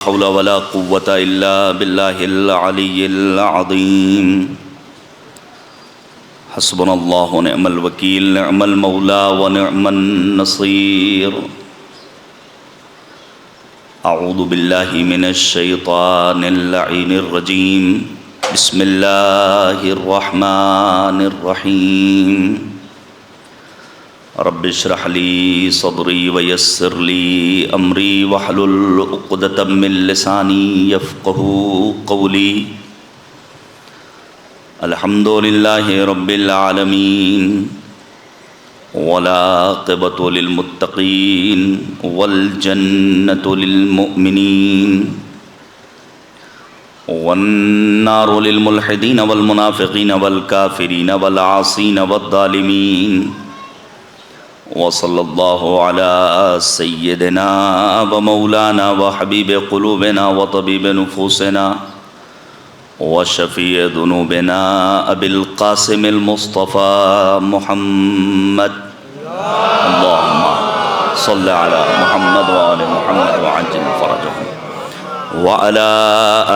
حول ولا قوة إلا بالله العلي العظيم حسبنا الله ونعم الوكيل نعم المولى ونعم النصير أعوذ بالله من الشيطان اللعين الرجيم بسم الله الرحمن الرحيم رب اشرح لي صدري ويسر لي أمري واحلل عقدة من لساني يفقهوا قولي الحمد لله رب العالمين والعاقبة للمتقين والجنة للمؤمنين والنار للملحدين والمنافقين والكافرين والعاصين والظالمين وصلى الله على سيدنا ومولانا وحبيب قلوبنا وطبيب نفوسنا وشفيع ذنوبنا أبي القاسم المصطفى محمد اللهم صل على محمد وآل محمد وعجل فرجهم وعلى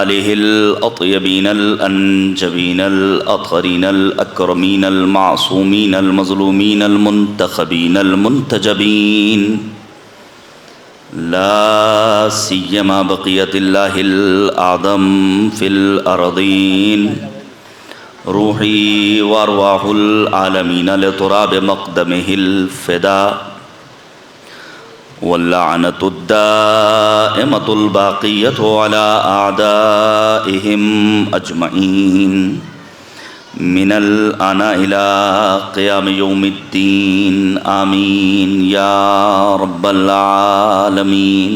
آله الأطيبين الأنجبين الأطهرين الأكرمين المعصومين المظلومين المنتخبين المنتجبين لا سيما بقية الله الأعظم في الأرضين روحي وأرواح العالمين لتراب مقدمه الفداء واللعنة الدائمة الباقية على أعدائهم أجمعين من الآن إلى قيام يوم الدين آمين يا رب العالمين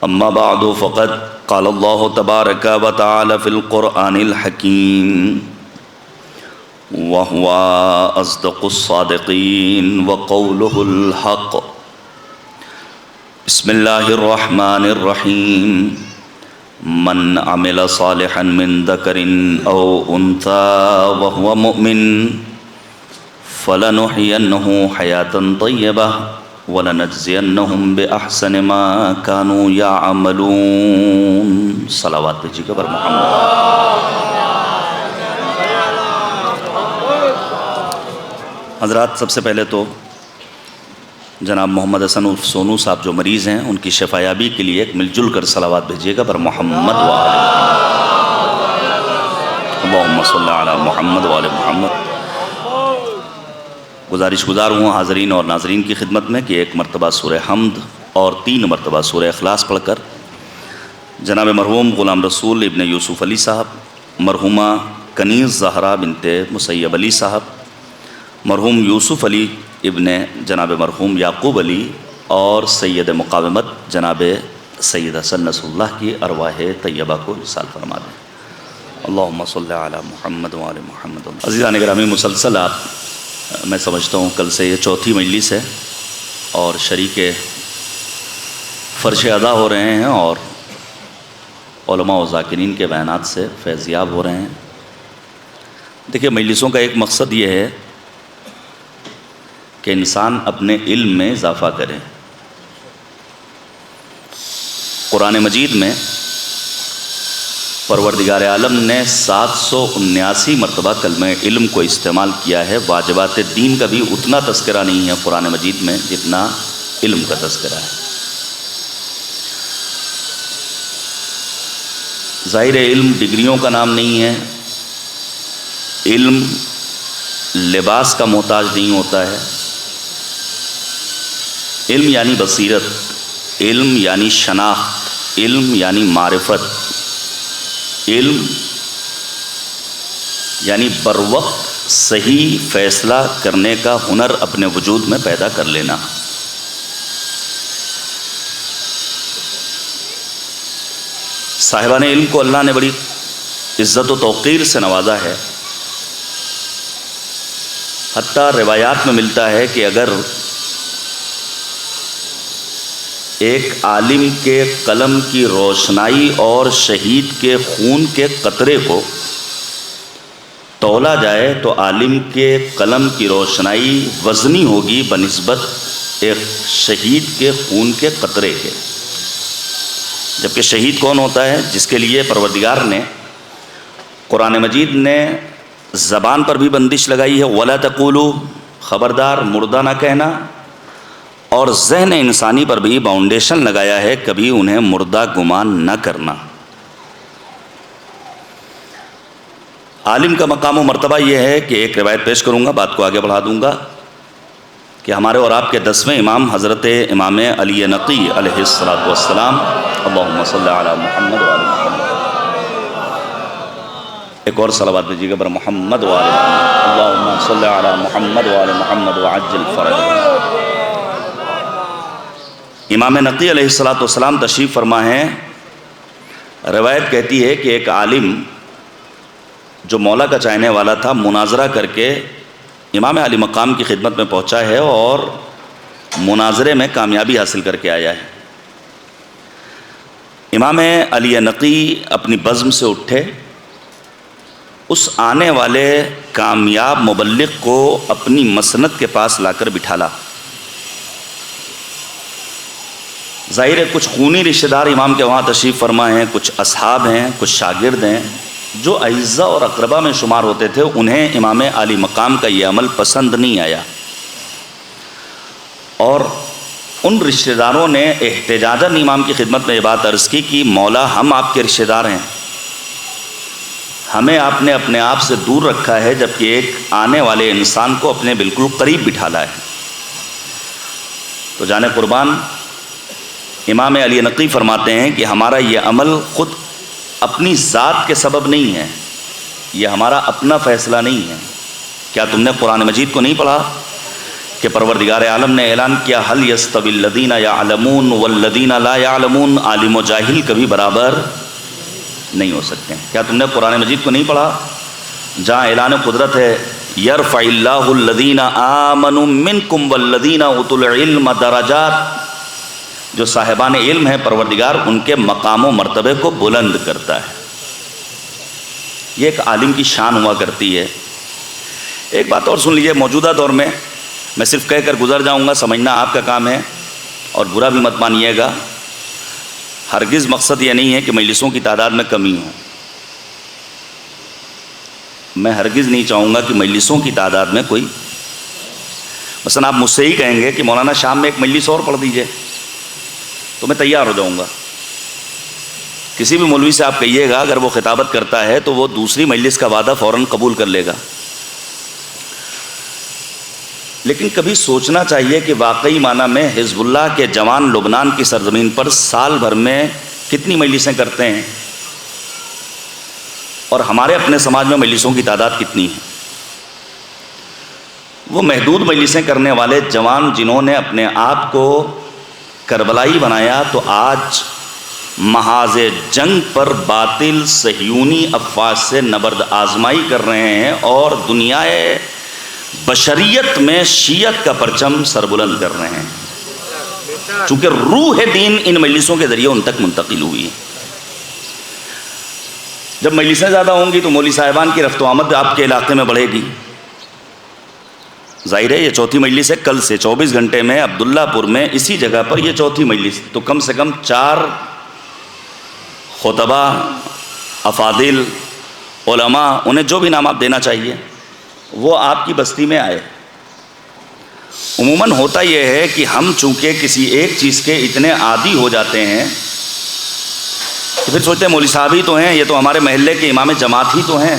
أما بعد فقد قال الله تبارك وتعالى في القرآن الحكيم وهو أصدق الصادقين وقوله الحق بسم الله الرحمن الرحيم من عمل صالحا من ذكر أو أنثى وهو مؤمن فلنحيينه حياة طيبة ولنجزينهم بأحسن ما كانوا يعملون صلوات بجيك بر محمد حضرات، سب سے پہلے تو جناب محمد حسن عرف سونو صاحب جو مریض ہیں ان کی شفایابی کے لیے ایک مل جل کر صلوات بھیجیے گا پر محمد وآل محمد اللہم صلی علی محمد وآل محمد۔ گزارش گزار ہوں حاضرین اور ناظرین کی خدمت میں کہ ایک مرتبہ سورہ حمد اور 3 مرتبہ سورہ اخلاص پڑھ کر جناب مرحوم غلام رسول ابن یوسف علی صاحب، مرحومہ کنیز زہرا بنت مسیب علی صاحب، مرحوم یوسف علی ابن جناب مرحوم یعقوب علی اور سید مقاومت جناب سید حسن نصر اللہ کی ارواح طیبہ کو وصال فرما دیں۔ اللہم صلی علی محمد وآل محمد۔ عزیزان گرامی، مسلسل میں سمجھتا ہوں کل سے یہ 4تھی مجلس ہے اور شریک فرش ادا ہو رہے ہیں اور علماء و ذاکرین کے بیانات سے فیضیاب ہو رہے ہیں۔ دیکھیے، مجلسوں کا ایک مقصد یہ ہے کہ انسان اپنے علم میں اضافہ کرے۔ قرآن مجید میں پروردگار عالم نے 779 مرتبہ کلمہ علم کو استعمال کیا ہے۔ واجبات دین کا بھی اتنا تذکرہ نہیں ہے قرآن مجید میں جتنا علم کا تذکرہ ہے۔ ظاہر علم ڈگریوں کا نام نہیں ہے، علم لباس کا محتاج نہیں ہوتا ہے۔ علم یعنی بصیرت، علم یعنی شناخت، علم یعنی معرفت، علم یعنی بروقت صحیح فیصلہ کرنے کا ہنر اپنے وجود میں پیدا کر لینا۔ صاحبان علم کو اللہ نے بڑی عزت و توقیر سے نوازا ہے، حتیٰ روایات میں ملتا ہے کہ اگر ایک عالم کے قلم کی روشنائی اور شہید کے خون کے قطرے کو تولا جائے تو عالم کے قلم کی روشنائی وزنی ہوگی بنسبت ایک شہید کے خون کے قطرے کے۔ جبکہ شہید کون ہوتا ہے؟ جس کے لیے پروردگار نے قرآن مجید نے زبان پر بھی بندش لگائی ہے، وَلَا تَقُولُوا، خبردار مردہ نہ کہنا، اور ذہن انسانی پر بھی باؤنڈیشن لگایا ہے کبھی انہیں مردہ گمان نہ کرنا۔ عالم کا مقام و مرتبہ یہ ہے کہ ایک روایت پیش کروں گا، بات کو آگے بڑھا دوں گا، کہ ہمارے اور آپ کے 10ویں امام حضرت امام علی نقی علیہ السلام، اللہم صلی علی محمد وعلی محمد، ایک اور صلوات دیجیے گا بر محمد وعلی محمد، اللہم صلی علی محمد وعلی محمد وعجل فرجہ۔ امام نقی علیہ السلام تشریف فرما ہیں۔ روایت کہتی ہے کہ ایک عالم جو مولا کا چاہنے والا تھا، مناظرہ کر کے امام علی مقام کی خدمت میں پہنچا ہے اور مناظرے میں کامیابی حاصل کر کے آیا ہے۔ امام علی نقی اپنی بزم سے اٹھے، اس آنے والے کامیاب مبلغ کو اپنی مسند کے پاس لا کر بٹھالا۔ ظاہر ہے کچھ خونی رشتہ دار امام کے وہاں تشریف فرما ہیں، کچھ اصحاب ہیں، کچھ شاگرد ہیں، جو اعزاء اور اقربا میں شمار ہوتے تھے، انہیں امام علی مقام کا یہ عمل پسند نہیں آیا، اور ان رشتہ داروں نے احتجاجاً امام کی خدمت میں یہ بات عرض کی کہ مولا، ہم آپ کے رشتہ دار ہیں، ہمیں آپ نے اپنے آپ سے دور رکھا ہے، جبکہ ایک آنے والے انسان کو اپنے بالکل قریب بٹھالا ہے۔ تو جانے قربان، امام علی نقی فرماتے ہیں کہ ہمارا یہ عمل خود اپنی ذات کے سبب نہیں ہے، یہ ہمارا اپنا فیصلہ نہیں ہے۔ کیا تم نے قرآن مجید کو نہیں پڑھا کہ پروردگار عالم نے اعلان کیا، هل يستوي الذين يعلمون والذين لا يعلمون، عالم و جاہل کبھی برابر نہیں ہو سکتے ہیں۔ کیا تم نے قرآن مجید کو نہیں پڑھا جہاں اعلان قدرت ہے، يرفع الله الذين آمنوا منكم والذين اوتوا العلم درجات، جو صاحبان علم ہیں پروردگار ان کے مقام و مرتبے کو بلند کرتا ہے۔ یہ ایک عالم کی شان ہوا کرتی ہے۔ ایک بات اور سن لیجئے، موجودہ دور میں میں صرف کہہ کر گزر جاؤں گا، سمجھنا آپ کا کام ہے، اور برا بھی مت مانیے گا۔ ہرگز مقصد یہ نہیں ہے کہ مجلسوں کی تعداد میں کمی ہو، میں ہرگز نہیں چاہوں گا کہ مجلسوں کی تعداد میں کوئی، مثلا آپ مجھ سے ہی کہیں گے کہ مولانا شام میں ایک مجلس اور پڑھ دیجئے، تو میں تیار ہو جاؤں گا۔ کسی بھی مولوی سے آپ کہیے گا، اگر وہ خطابت کرتا ہے تو وہ دوسری مجلس کا وعدہ فوراً قبول کر لے گا، لیکن کبھی سوچنا چاہیے کہ واقعی معنی میں حزب اللہ کے جوان لبنان کی سرزمین پر سال بھر میں کتنی مجلسیں کرتے ہیں، اور ہمارے اپنے سماج میں مجلسوں کی تعداد کتنی ہے۔ وہ محدود مجلسیں کرنے والے جوان جنہوں نے اپنے آپ کو کربلائی بنایا، تو آج محاذ جنگ پر باطل صہیونی افواج سے نبرد آزمائی کر رہے ہیں، اور دنیا بشریت میں شیعت کا پرچم سربلند کر رہے ہیں، چونکہ روح دین ان مجلسوں کے ذریعے ان تک منتقل ہوئی ہے۔ جب مجلسیں زیادہ ہوں گی تو مولوی صاحبان کی رفت و آمد آپ کے علاقے میں بڑھے گی۔ ظاہر ہے یہ چوتھی مجلس ہے، کل سے 24 گھنٹے میں عبداللہ پور میں اسی جگہ پر یہ چوتھی مجلس، تو کم سے کم 4 خطبہ، افاضل، علماء، انہیں جو بھی نام آپ دینا چاہیے، وہ آپ کی بستی میں آئے۔ عموماً ہوتا یہ ہے کہ ہم چونکہ کسی ایک چیز کے اتنے عادی ہو جاتے ہیں کہ پھر سوچتے ہیں مولوی صاحب ہی تو ہیں، یہ تو ہمارے محلے کے امام جماعت ہی تو ہیں،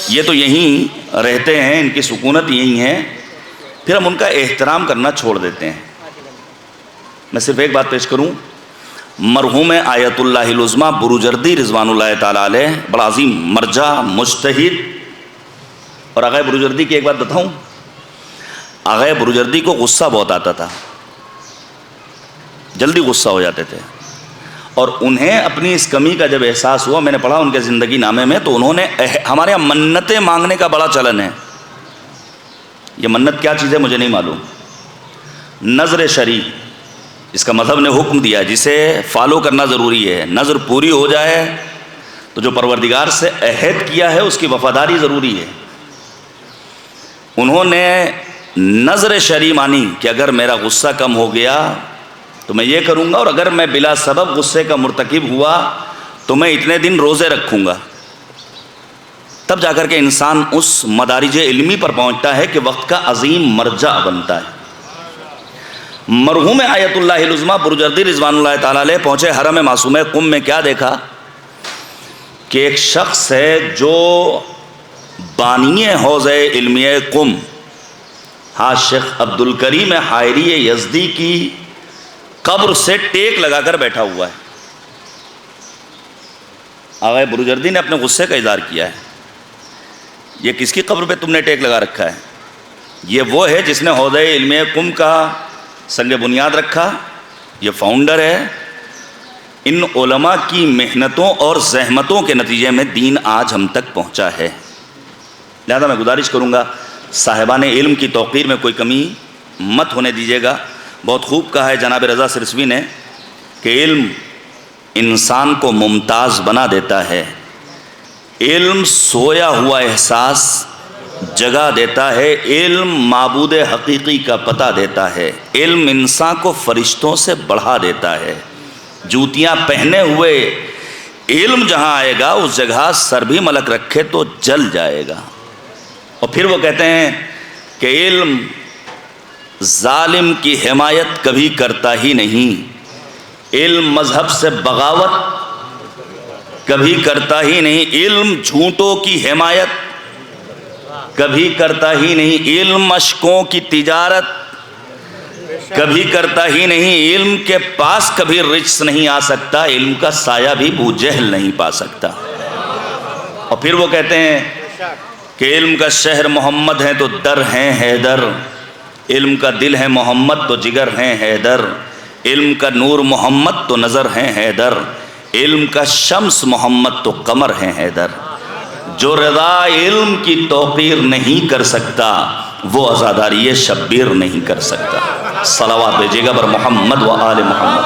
یہ تو یہیں رہتے ہیں، ان کی سکونت یہیں ہے، پھر ہم ان کا احترام کرنا چھوڑ دیتے ہیں۔ میں صرف ایک بات پیش کروں، مرحوم آیت اللہ العظمیٰ بروجردی رضوان اللہ تعالیٰ علیہ، بڑا عظیم مرجع، مجتہد، اور آغا بروجردی کی ایک بات بتاؤں، آغا بروجردی کو غصہ بہت آتا تھا، جلدی غصہ ہو جاتے تھے، اور انہیں اپنی اس کمی کا جب احساس ہوا، میں نے پڑھا ان کے زندگی نامے میں، تو انہوں نے، ہمارے یہاں منتیں مانگنے کا بڑا چلن ہے، یہ منت کیا چیز ہے مجھے نہیں معلوم، نظر شرعی، اس کا مذہب نے حکم دیا، جسے فالو کرنا ضروری ہے، نظر پوری ہو جائے تو جو پروردگار سے عہد کیا ہے اس کی وفاداری ضروری ہے۔ انہوں نے نظر شرعی مانی کہ اگر میرا غصہ کم ہو گیا تو میں یہ کروں گا، اور اگر میں بلا سبب غصے کا مرتکب ہوا تو میں اتنے دن روزے رکھوں گا. تب جا کر کے انسان اس مدارج علمی پر پہنچتا ہے کہ وقت کا عظیم مرجع بنتا ہے. مرحوم آیت اللہ العظمیٰ برجردی رضوان اللہ تعالیٰ علیہ پہنچے حرم معصوم قم میں. کیا دیکھا کہ ایک شخص ہے جو بانی حوض علمی قم شیخ عبد الکریم حائری یزدی کی قبر سے ٹیک لگا کر بیٹھا ہوا ہے. آغا برجردی نے اپنے غصے کا اظہار کیا ہے. یہ کس کی قبر پہ تم نے ٹیک لگا رکھا ہے؟ یہ وہ ہے جس نے حوض علم قم کا سنگ بنیاد رکھا، یہ فاؤنڈر ہے. ان علماء کی محنتوں اور زحمتوں کے نتیجے میں دین آج ہم تک پہنچا ہے. لہذا میں گزارش کروں گا صاحبان علم کی توقیر میں کوئی کمی مت ہونے دیجیے گا. بہت خوب کہا ہے جناب رضا سرسوی نے کہ علم انسان کو ممتاز بنا دیتا ہے، علم سویا ہوا احساس جگا دیتا ہے، علم معبود حقیقی کا پتہ دیتا ہے، علم انسان کو فرشتوں سے بڑھا دیتا ہے. جوتیاں پہنے ہوئے علم جہاں آئے گا اس جگہ سر بھی ملک رکھے تو جل جائے گا. اور پھر وہ کہتے ہیں کہ علم ظالم کی حمایت کبھی کرتا ہی نہیں، علم مذہب سے بغاوت کبھی کرتا ہی نہیں، علم جھوٹوں کی حمایت کبھی کرتا ہی نہیں، علم اشکوں کی تجارت کبھی کرتا ہی نہیں، علم کے پاس کبھی رجس نہیں آ سکتا، علم کا سایہ بھی ابو جہل نہیں پا سکتا. اور پھر وہ کہتے ہیں کہ علم کا شہر محمد ہے تو در ہیں حیدر، علم کا دل ہے محمد تو جگر ہیں حیدر، علم کا نور محمد تو نظر ہیں حیدر، علم کا شمس محمد تو قمر ہیں حیدر. جو رضا علم کی توقیر نہیں کر سکتا وہ عزاداری شبیر نہیں کر سکتا. صلوات بھیجیے گا بر محمد و آل محمد.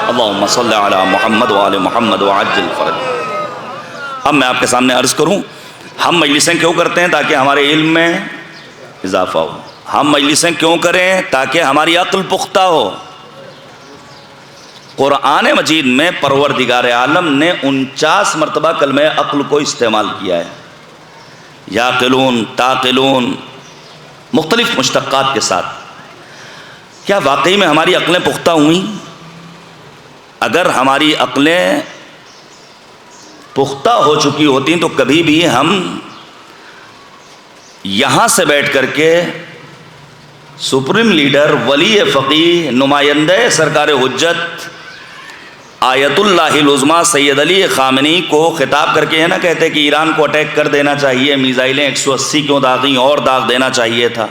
اللہم صلی علی محمد و آل محمد وعجل فرج. اب میں آپ کے سامنے عرض کروں ہم مجلسیں کیوں کرتے ہیں؟ تاکہ ہمارے علم میں اضافہ ہو. ہم مجلسیں کیوں کریں؟ تاکہ ہماری عقل پختہ ہو. قرآن مجید میں پروردگار عالم نے 49 مرتبہ کلمہ عقل کو استعمال کیا ہے. یاقلون، تاقلون، مختلف مشتقات کے ساتھ. کیا واقعی میں ہماری عقلیں پختہ ہوئیں؟ اگر ہماری عقلیں پختہ ہو چکی ہوتی تو کبھی بھی ہم یہاں سے بیٹھ کر کے سپریم لیڈر، ولی فقیہ، نمائندہ سرکار حجت آیت اللہ العظمیٰ سید علی خامنی کو خطاب کر کے ہے نا کہتے کہ ایران کو اٹیک کر دینا چاہیے، میزائلیں 180 کیوں داغیں اور داغ دینا چاہیے تھا.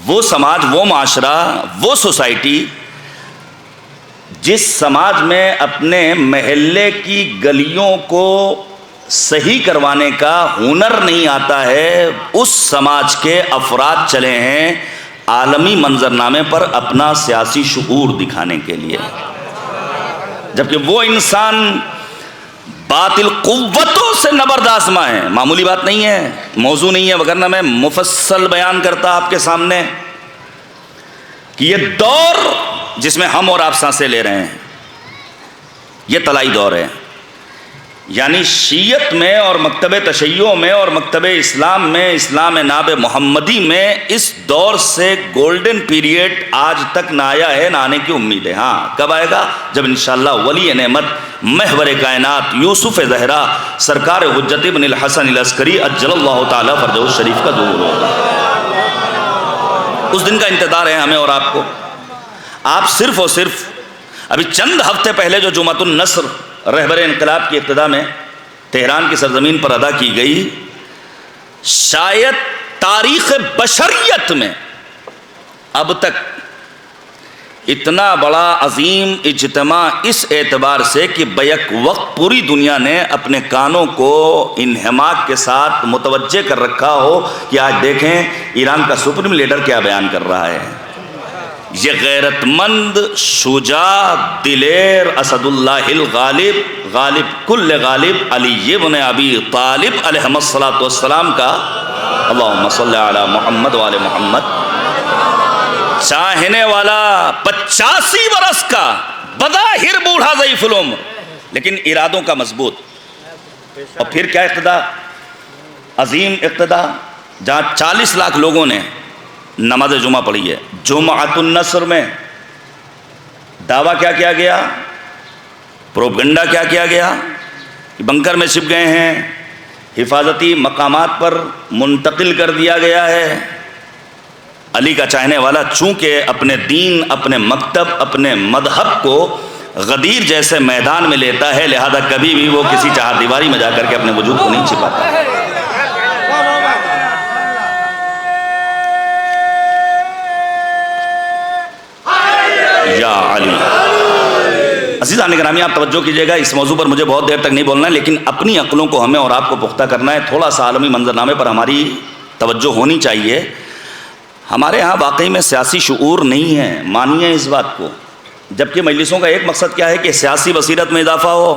وہ سماج، وہ معاشرہ، وہ سوسائٹی جس سماج میں اپنے محلے کی گلیوں کو صحیح کروانے کا ہنر نہیں آتا ہے، اس سماج کے افراد چلے ہیں عالمی منظرنامے پر اپنا سیاسی شعور دکھانے کے لیے. جبکہ وہ انسان باطل قوتوں سے نبردآزما ہے. معمولی بات نہیں ہے، موضوع نہیں ہے، وگرنہ میں مفصل بیان کرتا آپ کے سامنے کہ یہ دور جس میں ہم اور آپ سانسیں لے رہے ہیں یہ طلائی دور ہے. یعنی شیعت میں اور مکتب تشیع میں اور مکتب اسلام میں، اسلام ناب محمدی میں اس دور سے گولڈن پیریڈ آج تک نہ آیا ہے، نہ آنے کی امید ہے. ہاں کب آئے گا؟ جب انشاءاللہ ولی نعمت محور کائنات یوسف زہرا سرکار حجت ابن الحسن العسکری اجل اللہ تعالیٰ فرجہ الشریف کا ظہور ہوگا. اس دن کا انتظار ہے ہمیں اور آپ کو. آپ صرف اور صرف ابھی چند ہفتے پہلے جو جمعۃ النصر رہبر انقلاب کی ابتدا میں تہران کی سرزمین پر ادا کی گئی، شاید تاریخ بشریت میں اب تک اتنا بڑا عظیم اجتماع اس اعتبار سے کہ بیک وقت پوری دنیا نے اپنے کانوں کو انہماک کے ساتھ متوجہ کر رکھا ہو کہ آج دیکھیں ایران کا سپریم لیڈر کیا بیان کر رہا ہے. یہ غیرت مند، شجاع، دلیر، اسد اللہ الغالب، غالب کل غالب علی ابن ابی طالب علیہ الصلوۃ والسلام کا اللہم صلی علی محمد وآل محمد چاہنے والا 85 برس کا، بظاہر بوڑھا ضعیف العمر، لیکن ارادوں کا مضبوط. اور پھر کیا اقتدا، عظیم اقتدا، جہاں 40 لاکھ لوگوں نے نماز جمعہ پڑھی ہے. جمعۃ النصر میں دعویٰ کیا کیا گیا، پروپگنڈا کیا کیا گیا، بنکر میں چھپ گئے ہیں، حفاظتی مقامات پر منتقل کر دیا گیا ہے. علی کا چاہنے والا چونکہ اپنے دین، اپنے مکتب، اپنے مذہب کو غدیر جیسے میدان میں لیتا ہے، لہذا کبھی بھی وہ کسی چہار دیواری میں جا کر کے اپنے وجود کو نہیں چھپاتا. یا علی. عزیزان گرامی، آپ توجہ کیجئے گا، اس موضوع پر مجھے بہت دیر تک نہیں بولنا ہے، لیکن اپنی عقلوں کو ہمیں اور آپ کو پختہ کرنا ہے. تھوڑا سا عالمی منظرنامے پر ہماری توجہ ہونی چاہیے. ہمارے ہاں واقعی میں سیاسی شعور نہیں ہے، مانیے اس بات کو. جبکہ مجلسوں کا ایک مقصد کیا ہے کہ سیاسی بصیرت میں اضافہ ہو.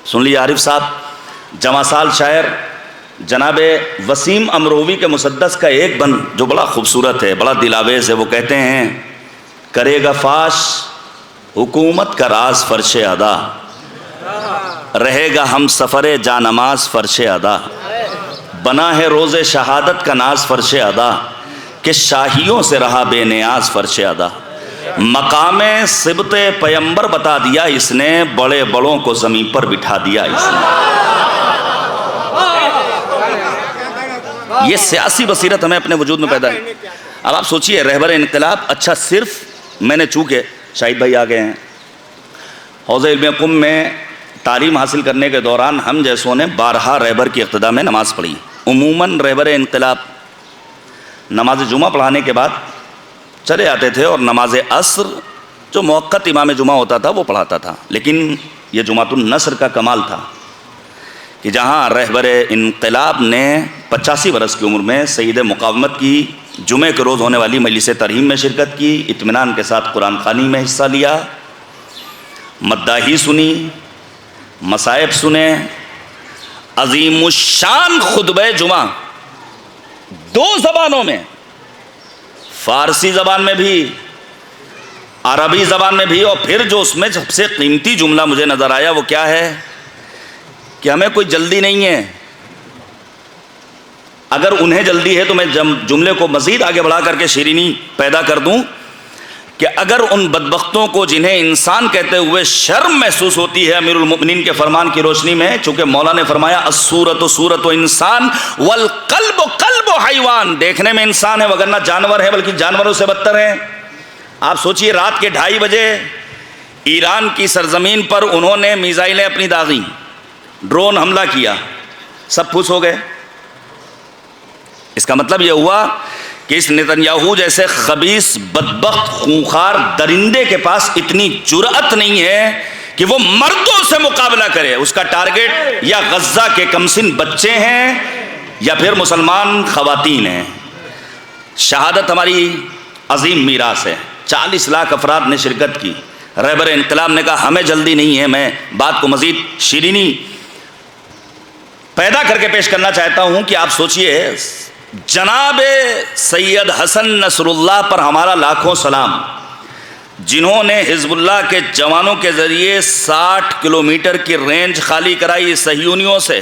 سن لیجیے، عارف صاحب جواں سال شاعر جناب وسیم امروی کے مسدس کا ایک بند جو بڑا خوبصورت ہے، بڑا دلاویز ہے، وہ کہتے ہیں: کرے گا فاش حکومت کا راز فرش ادا، رہے گا ہم سفر جانماز فرش ادا، بنا ہے روز شہادت کا ناز فرش ادا، کہ شاہیوں سے رہا بے نیاز فرش ادا. مقام صبت پیمبر بتا دیا اس نے، بڑے بڑوں کو زمین پر بٹھا دیا اس نے. یہ سیاسی بصیرت ہمیں اپنے وجود میں پیدا ہے. اب آپ سوچئے، رہبر انقلاب، اچھا صرف میں نے چونکہ شاہد بھائی آ گئے ہیں، حوض علم قم میں تعلیم حاصل کرنے کے دوران ہم جیسوں نے بارہا رہبر کی اقتداء میں نماز پڑھی. عموماً رہبر انقلاب نماز جمعہ پڑھانے کے بعد چلے آتے تھے اور نماز عصر جو موقت امام جمعہ ہوتا تھا وہ پڑھاتا تھا. لیکن یہ جمعۃ النصر کا کمال تھا کہ جہاں رہبر انقلاب نے 85 برس کی عمر میں سید مقاومت کی جمعے کے روز ہونے والی مجلس ترحیم میں شرکت کی، اطمینان کے ساتھ قرآن خوانی میں حصہ لیا، مداحی سنی، مصائب سنے، عظیم الشان خطبہ جمعہ 2 زبانوں میں، فارسی زبان میں بھی، عربی زبان میں بھی. اور پھر جو اس میں سب سے قیمتی جملہ مجھے نظر آیا وہ کیا ہے کہ ہمیں کوئی جلدی نہیں ہے. اگر انہیں جلدی ہے تو میں جملے کو مزید آگے بڑھا کر کے شیرینی پیدا کر دوں کہ اگر ان بدبختوں کو جنہیں انسان کہتے ہوئے شرم محسوس ہوتی ہے امیر المؤمنین کے فرمان کی روشنی میں، چونکہ مولا نے فرمایا الصورت صورت انسان والقلب قلب حیوان، دیکھنے میں انسان ہے وگرنہ جانور ہے، بلکہ جانوروں سے بدتر ہیں. آپ سوچئے، رات کے 2:30 بجے ایران کی سرزمین پر انہوں نے میزائلیں اپنی داغی، ڈرون حملہ کیا، سب پھوس ہو گئے. اس کا مطلب یہ ہوا کہ اس نتنیاہو جیسے خبیث بدبخت خونخوار درندے کے پاس اتنی جرأت نہیں ہے کہ وہ مردوں سے مقابلہ کرے. اس کا ٹارگٹ یا غزہ کے کمسن بچے ہیں یا پھر مسلمان خواتین ہیں. شہادت ہماری عظیم میراث ہے. 40 لاکھ افراد نے شرکت کی. رہبر انقلاب نے کہا ہمیں جلدی نہیں ہے. میں بات کو مزید شیرینی پیدا کر کے پیش کرنا چاہتا ہوں کہ آپ سوچئے، جناب سید حسن نصر اللہ پر ہمارا لاکھوں سلام، جنہوں نے حزب اللہ کے جوانوں کے ذریعے 60 کلومیٹر کی رینج خالی کرائی صہیونیوں سے.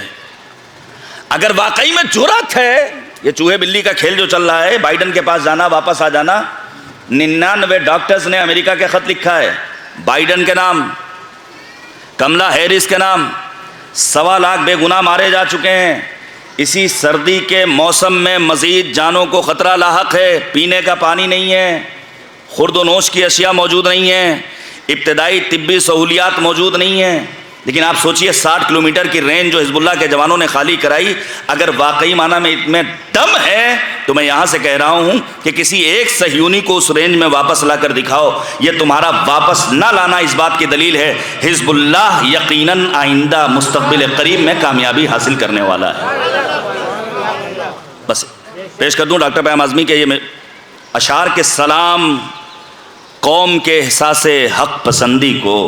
اگر واقعی میں جرأت ہے، یہ چوہے بلی کا کھیل جو چل رہا ہے، بائیڈن کے پاس جانا واپس آ جانا، 99 ڈاکٹرز نے امریکہ کے خط لکھا ہے بائیڈن کے نام، کملا ہیرس کے نام. 1.25 لاکھ بے گناہ مارے جا چکے ہیں. اسی سردی کے موسم میں مزید جانوں کو خطرہ لاحق ہے. پینے کا پانی نہیں ہے، خورد و نوش کی اشیاء موجود نہیں ہیں، ابتدائی طبی سہولیات موجود نہیں ہیں. لیکن آپ سوچئے 60 کلومیٹر کی رینج جو حزب اللہ کے جوانوں نے خالی کرائی، اگر واقعی معنی میں اتنے دم ہے تو میں یہاں سے کہہ رہا ہوں کہ کسی ایک صہیونی کو اس رینج میں واپس لا کر دکھاؤ. یہ تمہارا واپس نہ لانا اس بات کی دلیل ہے حزب اللہ یقیناً آئندہ مستقبل قریب میں کامیابی حاصل کرنے والا ہے. بس پیش کر دوں ڈاکٹر پیام اعظمی کے یہ اشعار کے سلام قوم کے احساس حق پسندی کو،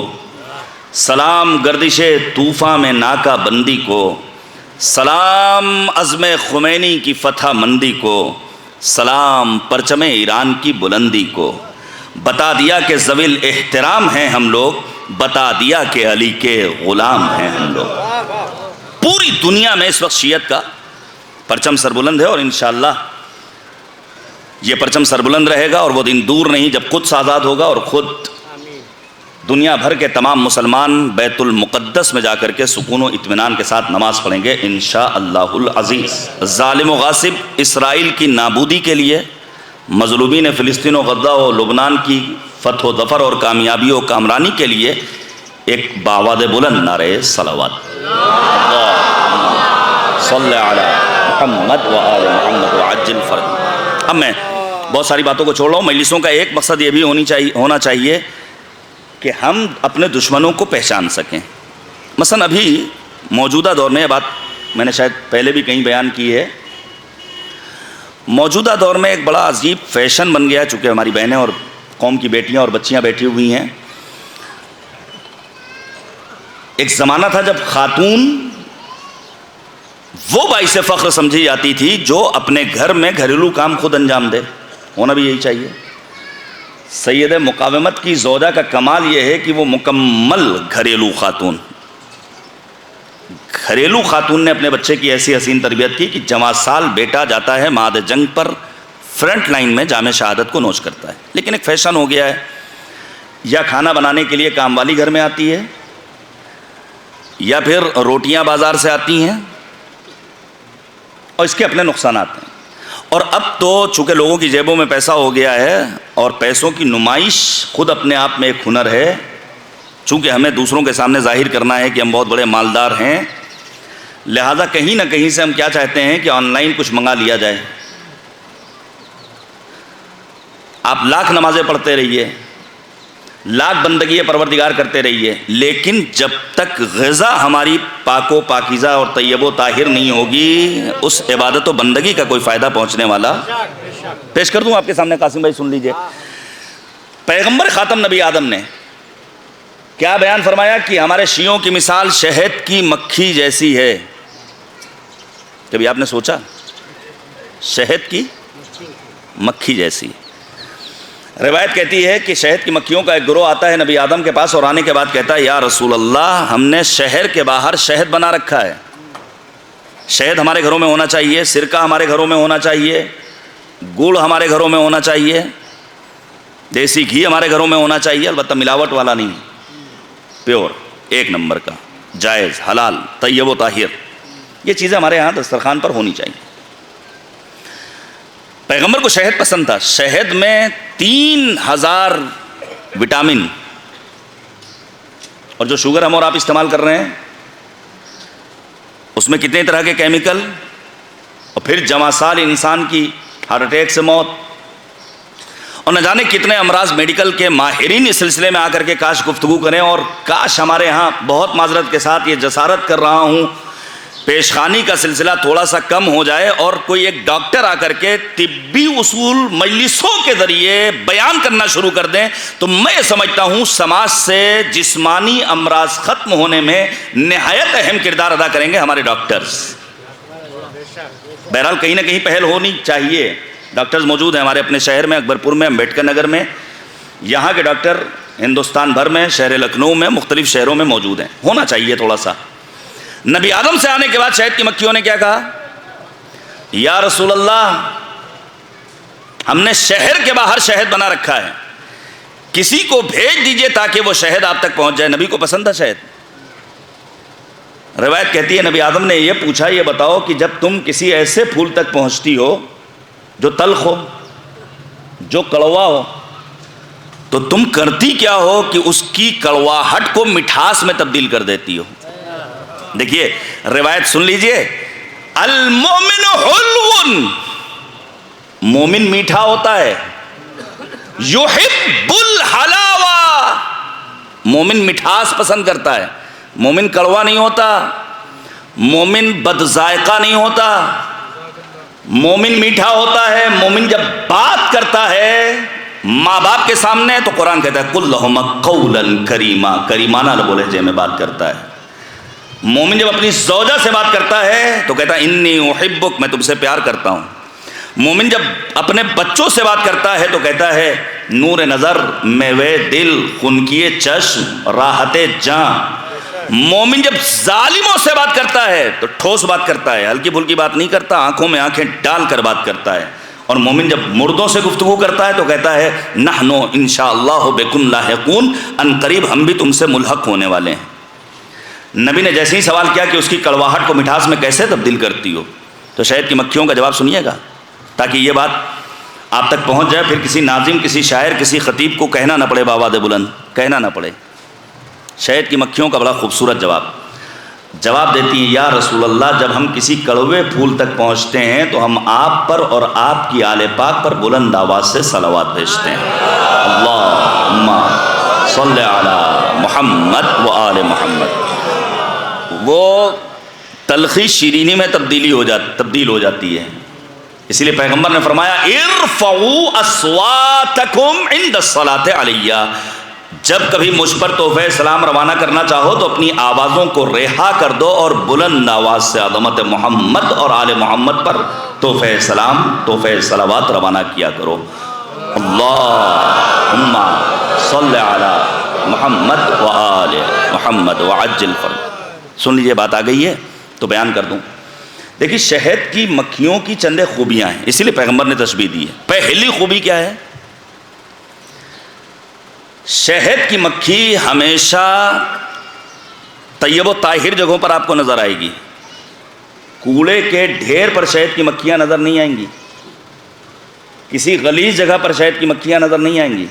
سلام گردش طوفاں میں ناکہ بندی کو، سلام عزم خمینی کی فتح مندی کو، سلام پرچم ایران کی بلندی کو، بتا دیا کہ ذویل احترام ہیں ہم لوگ، بتا دیا کہ علی کے غلام ہیں ہم لوگ۔ پوری دنیا میں اس وقت شیعت کا پرچم سربلند ہے، اور انشاءاللہ یہ پرچم سربلند رہے گا، اور وہ دن دور نہیں جب قدس آزاد ہوگا اور خود دنیا بھر کے تمام مسلمان بیت المقدس میں جا کر کے سکون و اطمینان کے ساتھ نماز پڑھیں گے انشاءاللہ العزیز۔ ظالم و غاصب اسرائیل کی نابودی کے لیے، مظلومین فلسطین و غزہ و لبنان کی فتح و ظفر اور کامیابی و کامرانی کے لیے ایک باواد بلند نعرہ صلوات، صلی علی محمد و آل محمد وعجل فرج۔ اب میں بہت ساری باتوں کو چھوڑ رہا ہوں۔ مجلسوں کا ایک مقصد یہ بھی ہونا چاہیے کہ ہم اپنے دشمنوں کو پہچان سکیں۔ مثلا ابھی موجودہ دور میں، یہ بات میں نے شاید پہلے بھی کہیں بیان کی ہے، موجودہ دور میں ایک بڑا عجیب فیشن بن گیا، چونکہ ہماری بہنیں اور قوم کی بیٹیاں اور بچیاں بیٹھی ہوئی ہیں۔ ایک زمانہ تھا جب خاتون وہ باعث فخر سمجھی جاتی تھی جو اپنے گھر میں گھریلو کام خود انجام دے، ہونا بھی یہی چاہیے۔ سید مقاومت کی زوجہ کا کمال یہ ہے کہ وہ مکمل گھریلو خاتون نے اپنے بچے کی ایسی حسین تربیت کی کہ جواں سال بیٹا جاتا ہے معاد جنگ پر، فرنٹ لائن میں جام شہادت کو نوش کرتا ہے۔ لیکن ایک فیشن ہو گیا ہے، یا کھانا بنانے کے لیے کام والی گھر میں آتی ہے، یا پھر روٹیاں بازار سے آتی ہیں، اور اس کے اپنے نقصانات ہیں۔ اور اب تو چونکہ لوگوں کی جیبوں میں پیسہ ہو گیا ہے، اور پیسوں کی نمائش خود اپنے آپ میں ایک ہنر ہے، چونکہ ہمیں دوسروں کے سامنے ظاہر کرنا ہے کہ ہم بہت بڑے مالدار ہیں، لہذا کہیں نہ کہیں سے ہم کیا چاہتے ہیں کہ آن لائن کچھ منگا لیا جائے۔ آپ لاکھ نمازیں پڑھتے رہیے، لاکھ بندگی پروردگار کرتے رہیے، لیکن جب تک غذا ہماری پاک و پاکیزہ اور طیب و طاہر نہیں ہوگی، اس عبادت و بندگی کا کوئی فائدہ پہنچنے والا۔ پیش کر دوں آپ کے سامنے، قاسم بھائی سن لیجئے۔ پیغمبر خاتم نبی آدم نے کیا بیان فرمایا کہ ہمارے شیعوں کی مثال شہد کی مکھی جیسی ہے۔ کبھی آپ نے سوچا؟ شہد کی مکھی جیسی۔ روایت کہتی ہے کہ شہد کی مکھیوں کا ایک گروہ آتا ہے نبی آدم کے پاس، اور آنے کے بعد کہتا ہے یا رسول اللہ، ہم نے شہر کے باہر شہد بنا رکھا ہے، شہد ہمارے گھروں میں ہونا چاہیے، سرکہ ہمارے گھروں میں ہونا چاہیے، گڑ ہمارے گھروں میں ہونا چاہیے، دیسی گھی ہمارے گھروں میں ہونا چاہیے، البتہ ملاوٹ والا نہیں، پیور، ایک نمبر کا، جائز، حلال، طیب و طاہر۔ یہ چیزیں ہمارے ہاں دسترخوان پر ہونی چاہیے۔ پیغمبر کو شہد پسند تھا۔ شہد میں 3000 وٹامن، اور جو شوگر ہم اور آپ استعمال کر رہے ہیں اس میں کتنے طرح کے کیمیکل، اور پھر جواں سال انسان کی ہارٹ اٹیک سے موت، اور نہ جانے کتنے امراض۔ میڈیکل کے ماہرین اس سلسلے میں آ کر کے کاش گفتگو کریں، اور کاش ہمارے ہاں، بہت معذرت کے ساتھ یہ جسارت کر رہا ہوں، پیشخانی کا سلسلہ تھوڑا سا کم ہو جائے، اور کوئی ایک ڈاکٹر آ کر کے طبی اصول مجلسوں کے ذریعے بیان کرنا شروع کر دیں، تو میں سمجھتا ہوں سماج سے جسمانی امراض ختم ہونے میں نہایت اہم کردار ادا کریں گے ہمارے ڈاکٹرز۔ بہرحال کہیں نہ کہیں پہل ہونی چاہیے۔ ڈاکٹرز موجود ہیں ہمارے اپنے شہر میں، اکبر پور میں، امبیڈکر نگر میں، یہاں کے ڈاکٹر ہندوستان بھر میں، شہر لکھنؤ میں، مختلف شہروں میں موجود ہیں، ہونا چاہیے تھوڑا سا۔ نبی آدم سے آنے کے بعد شہد کی مکھیوں نے کیا کہا؟ یا رسول اللہ، ہم نے شہر کے باہر شہد بنا رکھا ہے، کسی کو بھیج دیجئے تاکہ وہ شہد آپ تک پہنچ جائے۔ نبی کو پسند تھا شہد۔ روایت کہتی ہے نبی آدم نے یہ پوچھا، یہ بتاؤ کہ جب تم کسی ایسے پھول تک پہنچتی ہو جو تلخ ہو، جو کڑوا ہو، تو تم کرتی کیا ہو کہ اس کی کڑواہٹ کو مٹھاس میں تبدیل کر دیتی ہو؟ دیکھیے روایت سن لیجئے، المومن حلو، مومن میٹھا ہوتا ہے، یحب الحلاوہ، مومن مٹھاس پسند کرتا ہے، مومن کڑوا نہیں ہوتا، مومن بد ذائقہ نہیں ہوتا، مومن میٹھا ہوتا ہے۔ مومن جب بات کرتا ہے ماں باپ کے سامنے تو قرآن کہتا ہے قل لہما قولا کریما، کریمانہ لب و لہجے میں بات کرتا ہے۔ مومن جب اپنی زوجہ سے بات کرتا ہے تو کہتا ہے انی احبک، میں تم سے پیار کرتا ہوں۔ مومن جب اپنے بچوں سے بات کرتا ہے تو کہتا ہے نور نظر میوے دل خنکیے چشم راحت جاں. مومن جب ظالموں سے بات کرتا ہے تو ٹھوس بات کرتا ہے، ہلکی پھلکی بات نہیں کرتا، آنکھوں میں آنکھیں ڈال کر بات کرتا ہے. اور مومن جب مردوں سے گفتگو کرتا ہے تو کہتا ہے نحنو انشاءاللہ بکم لاحقون، ان قریب ہم بھی تم سے ملحق ہونے والے ہیں. نبی نے جیسے ہی سوال کیا کہ اس کی کڑواہٹ کو مٹھاس میں کیسے تبدیل کرتی ہو، تو شہد کی مکھیوں کا جواب سنیے گا تاکہ یہ بات آپ تک پہنچ جائے، پھر کسی ناظم کسی شاعر کسی خطیب کو کہنا نہ پڑے بآواز بلند، کہنا نہ پڑے. شہد کی مکھیوں کا بڑا خوبصورت جواب دیتی ہیں یا رسول اللہ جب ہم کسی کڑوے پھول تک پہنچتے ہیں تو ہم آپ پر اور آپ کی آل پاک پر بلند آواز سے صلوات بھیجتے ہیں، اللہم صلی علی محمد و آل محمد. وہ تلخی شیرینی میں تبدیل ہو جاتی ہے. اسی لیے پیغمبر نے فرمایا ارفعوا اصواتکم عند الصلاۃ علیہ، جب کبھی مجھ پر تحفہ سلام روانہ کرنا چاہو تو اپنی آوازوں کو رہا کر دو اور بلند آواز سے عظمت محمد اور آل محمد پر تحفہ سلام تحفہ صلوات روانہ کیا کرو. اللہم صلی علی محمد و آل محمد وعجل فرج. سن لیجئے بات آ گئی ہے تو بیان کر دوں. دیکھیے شہد کی مکھیوں کی چند خوبیاں ہیں، اسی لیے پیغمبر نے تشبیہ دی ہے. پہلی خوبی کیا ہے؟ شہد کی مکھی ہمیشہ طیب و طاہر جگہوں پر آپ کو نظر آئے گی. کوڑے کے ڈھیر پر شہد کی مکھیاں نظر نہیں آئیں گی، کسی غلیظ جگہ پر شہد کی مکھیاں نظر نہیں آئیں گی،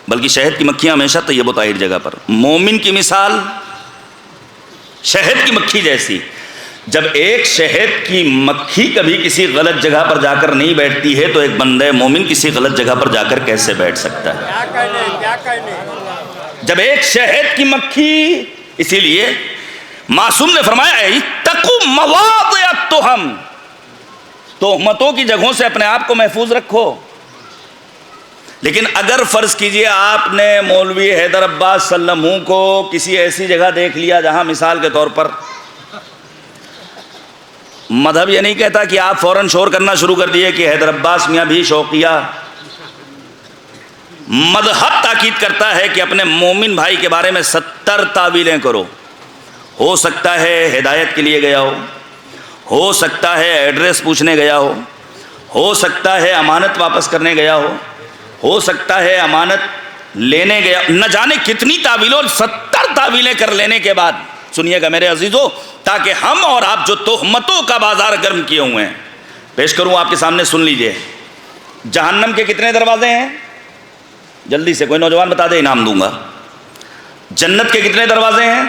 بلکہ شہد کی مکھیاں ہمیشہ طیب و طاہر جگہ پر. مومن کی مثال شہد کی مکھی جیسی. جب ایک شہد کی مکھی کبھی کسی غلط جگہ پر جا کر نہیں بیٹھتی ہے تو ایک بندہ مومن کسی غلط جگہ پر جا کر کیسے بیٹھ سکتا ہے؟ جب ایک شہد کی مکھی، اسی لیے معصوم نے فرمایا اتقوا مواضع التہم، تہمتوں کی جگہوں سے اپنے آپ کو محفوظ رکھو. لیکن اگر فرض کیجئے آپ نے مولوی حیدر عباس سلموں کو کسی ایسی جگہ دیکھ لیا جہاں مثال کے طور پر مذہب یہ نہیں کہتا کہ آپ فوراً شور کرنا شروع کر دیے کہ حیدر عباس میاں بھی شوقیہ، مذہب تاکید کرتا ہے کہ اپنے مومن بھائی کے بارے میں 70 تعویلیں کرو. ہو سکتا ہے ہدایت کے لیے گیا ہو سکتا ہے ایڈریس پوچھنے گیا ہو سکتا ہے امانت واپس کرنے گیا ہو سکتا ہے امانت لینے گیا، نہ جانے کتنی تعویلوں، 70 تعویلیں کر لینے کے بعد سنیے گا میرے عزیزو، تاکہ ہم اور آپ جو تہمتوں کا بازار گرم کیے ہوئے ہیں پیش کروں آپ کے سامنے. سن لیجئے جہنم کے کتنے دروازے ہیں؟ جلدی سے کوئی نوجوان بتا دے، انعام دوں گا. جنت کے کتنے دروازے ہیں؟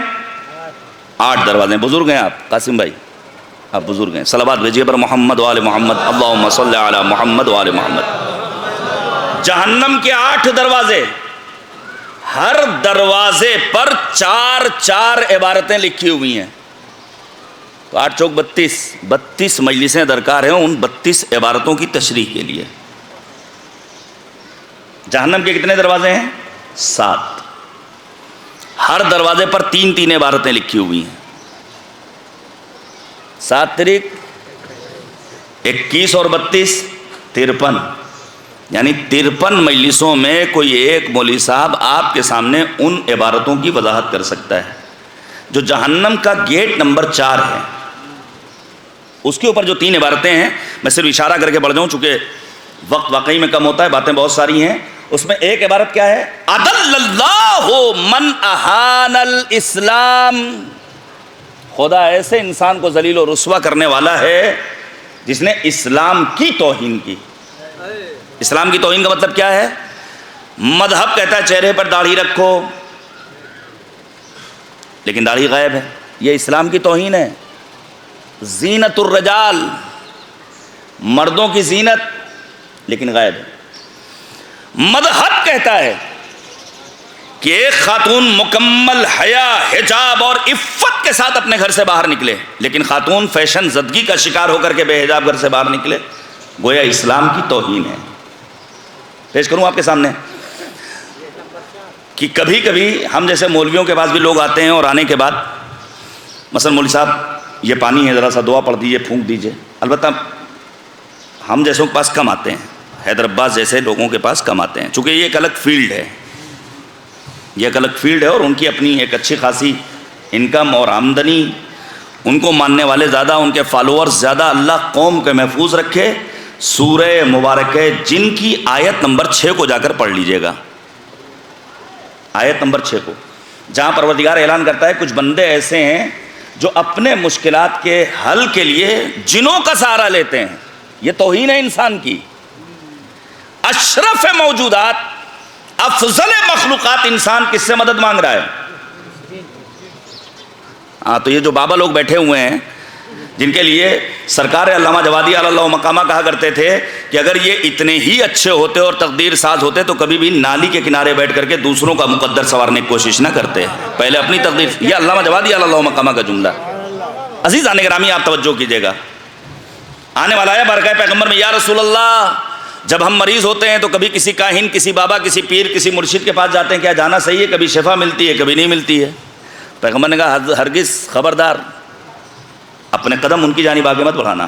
8 دروازے ہیں. بزرگ ہیں آپ قاسم بھائی، آپ بزرگ ہیں. صلوات بھیجیے پر محمد و آل محمد، اللہم صلی علی محمد و آل محمد. جہنم کے 8 دروازے، ہر دروازے پر 4 عبارتیں لکھی ہوئی ہیں. تو 8 چوک 32 مجلسیں درکار ہیں ان 32 عبارتوں کی تشریح کے لیے. جہنم کے کتنے دروازے ہیں؟ 7. ہر دروازے پر 3 عبارتیں لکھی ہوئی ہیں. 7 تریک 21 اور 32 53، یعنی 53 مجلسوں میں کوئی ایک مولوی صاحب آپ کے سامنے ان عبارتوں کی وضاحت کر سکتا ہے. جو جہنم کا گیٹ نمبر 4 ہے اس کے اوپر جو 3 عبارتیں ہیں، میں صرف اشارہ کر کے بڑھ جاؤں چونکہ وقت واقعی میں کم ہوتا ہے، باتیں بہت ساری ہیں. اس میں ایک عبارت کیا ہے؟ اضل اللہ من اہان الاسلام، خدا ایسے انسان کو ذلیل و رسوا کرنے والا ہے جس نے اسلام کی توہین کی. اسلام کی توہین کا مطلب کیا ہے؟ مذہب کہتا ہے چہرے پر داڑھی رکھو لیکن داڑھی غائب ہے، یہ اسلام کی توہین ہے. زینت الرجال، مردوں کی زینت لیکن غائب ہے. مذہب کہتا ہے کہ ایک خاتون مکمل حیا حجاب اور عفت کے ساتھ اپنے گھر سے باہر نکلے، لیکن خاتون فیشن زدگی کا شکار ہو کر کے بے حجاب گھر سے باہر نکلے، گویا اسلام کی توہین ہے. پیش کروں آپ کے سامنے کہ کبھی کبھی ہم جیسے مولویوں کے پاس بھی لوگ آتے ہیں اور آنے کے بعد مثلا مولوی صاحب یہ پانی ہے ذرا سا دعا پڑھ دیجئے پھونک دیجئے. البتہ ہم جیسوں کے پاس کم آتے ہیں، حیدر عباس جیسے لوگوں کے پاس کم آتے ہیں، چونکہ یہ ایک الگ فیلڈ ہے، یہ ایک الگ فیلڈ ہے، اور ان کی اپنی ایک اچھی خاصی انکم اور آمدنی، ان کو ماننے والے زیادہ، ان کے فالوورز زیادہ۔ اللہ قوم کے محفوظ رکھے۔ سورہ مبارکہ جن کی آیت نمبر 6 کو جا کر پڑھ لیجئے گا، آیت نمبر 6 کو، جہاں پروردگار اعلان کرتا ہے کچھ بندے ایسے ہیں جو اپنے مشکلات کے حل کے لیے جنوں کا سہارا لیتے ہیں۔ یہ توہین ہے انسان کی۔ اشرف موجودات، افضل مخلوقات انسان کس سے مدد مانگ رہا ہے؟ ہاں، تو یہ جو بابا لوگ بیٹھے ہوئے ہیں جن کے لیے سرکار علامہ جوادی علی اللہ مقامہ کہا کرتے تھے کہ اگر یہ اتنے ہی اچھے ہوتے اور تقدیر ساز ہوتے تو کبھی بھی نالی کے کنارے بیٹھ کر کے دوسروں کا مقدر سنوارنے کی کوشش نہ کرتے، پہلے اپنی تقدیر۔ یہ علامہ جوادی علی اللہ مقامہ کا جملہ۔ عزیزان گرامی، آپ توجہ کیجئے گا، آنے والا ہے بارگاہ پیغمبر میں، یا رسول اللہ جب ہم مریض ہوتے ہیں تو کبھی کسی کاہن، کسی بابا، کسی پیر، کسی مرشد کے پاس جاتے ہیں، کیا جانا صحیح ہے؟ کبھی شفا ملتی ہے، کبھی نہیں ملتی ہے۔ پیغمبر نے کہا ہرگز، خبردار، اپنے قدم ان کی جانب آگے مت بڑھانا۔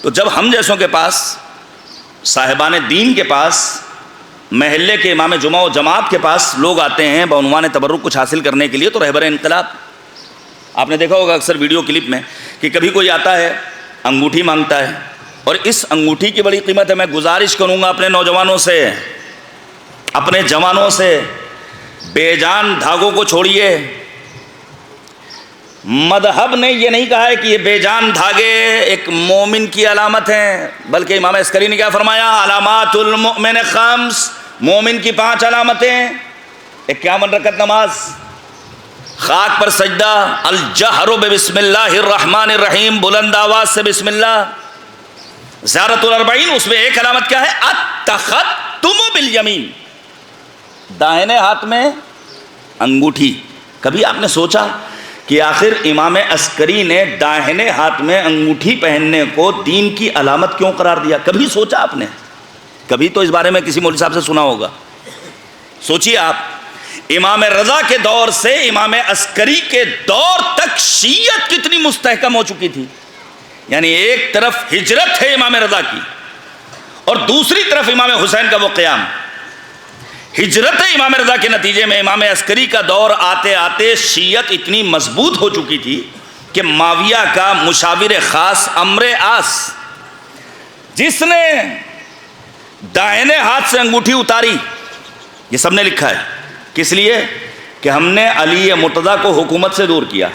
تو جب ہم جیسوں کے پاس، صاحبان دین کے پاس، محلے کے امام جمعہ و جماعت کے پاس لوگ آتے ہیں بعنوان تبرک کچھ حاصل کرنے کے لیے، تو رہبر انقلاب، آپ نے دیکھا ہوگا اکثر ویڈیو کلپ میں کہ کبھی کوئی آتا ہے انگوٹھی مانگتا ہے، اور اس انگوٹھی کی بڑی قیمت ہے۔ میں گزارش کروں گا اپنے نوجوانوں سے، اپنے جوانوں سے، بے جان دھاگوں کو چھوڑیے۔ مذہب نے یہ نہیں کہا ہے کہ یہ بے جان دھاگے ایک مومن کی علامت ہیں، بلکہ امام عسکری نے کیا فرمایا؟ علامات المؤمن خمس، مومن کی 5 علامتیں: 51 رکعت نماز، خاک پر سجدہ، الجہر بسم اللہ الرحمن الرحیم، بلند آواز سے بسم اللہ، زیارت الاربعین۔ اس میں ایک علامت کیا ہے؟ التختم بالیمین، داہنے ہاتھ میں انگوٹھی۔ کبھی آپ نے سوچا کہ آخر امام عسکری نے داہنے ہاتھ میں انگوٹھی پہننے کو دین کی علامت کیوں قرار دیا؟ کبھی سوچا آپ نے؟ کبھی تو اس بارے میں کسی مولوی صاحب سے سنا ہوگا۔ سوچیے آپ، امام رضا کے دور سے امام عسکری کے دور تک شیعت کتنی مستحکم ہو چکی تھی۔ یعنی ایک طرف ہجرت ہے امام رضا کی، اور دوسری طرف امام حسین کا وہ قیام۔ ہجرت امام رضا کے نتیجے میں امام عسکری کا دور آتے آتے شیعت اتنی مضبوط ہو چکی تھی کہ معاویہ کا مشاور خاص عمرو عاص، جس نے دائنے ہاتھ سے انگوٹھی اتاری، یہ سب نے لکھا ہے، کس لیے؟ کہ ہم نے علی مرتضیٰ کو حکومت سے دور کیا۔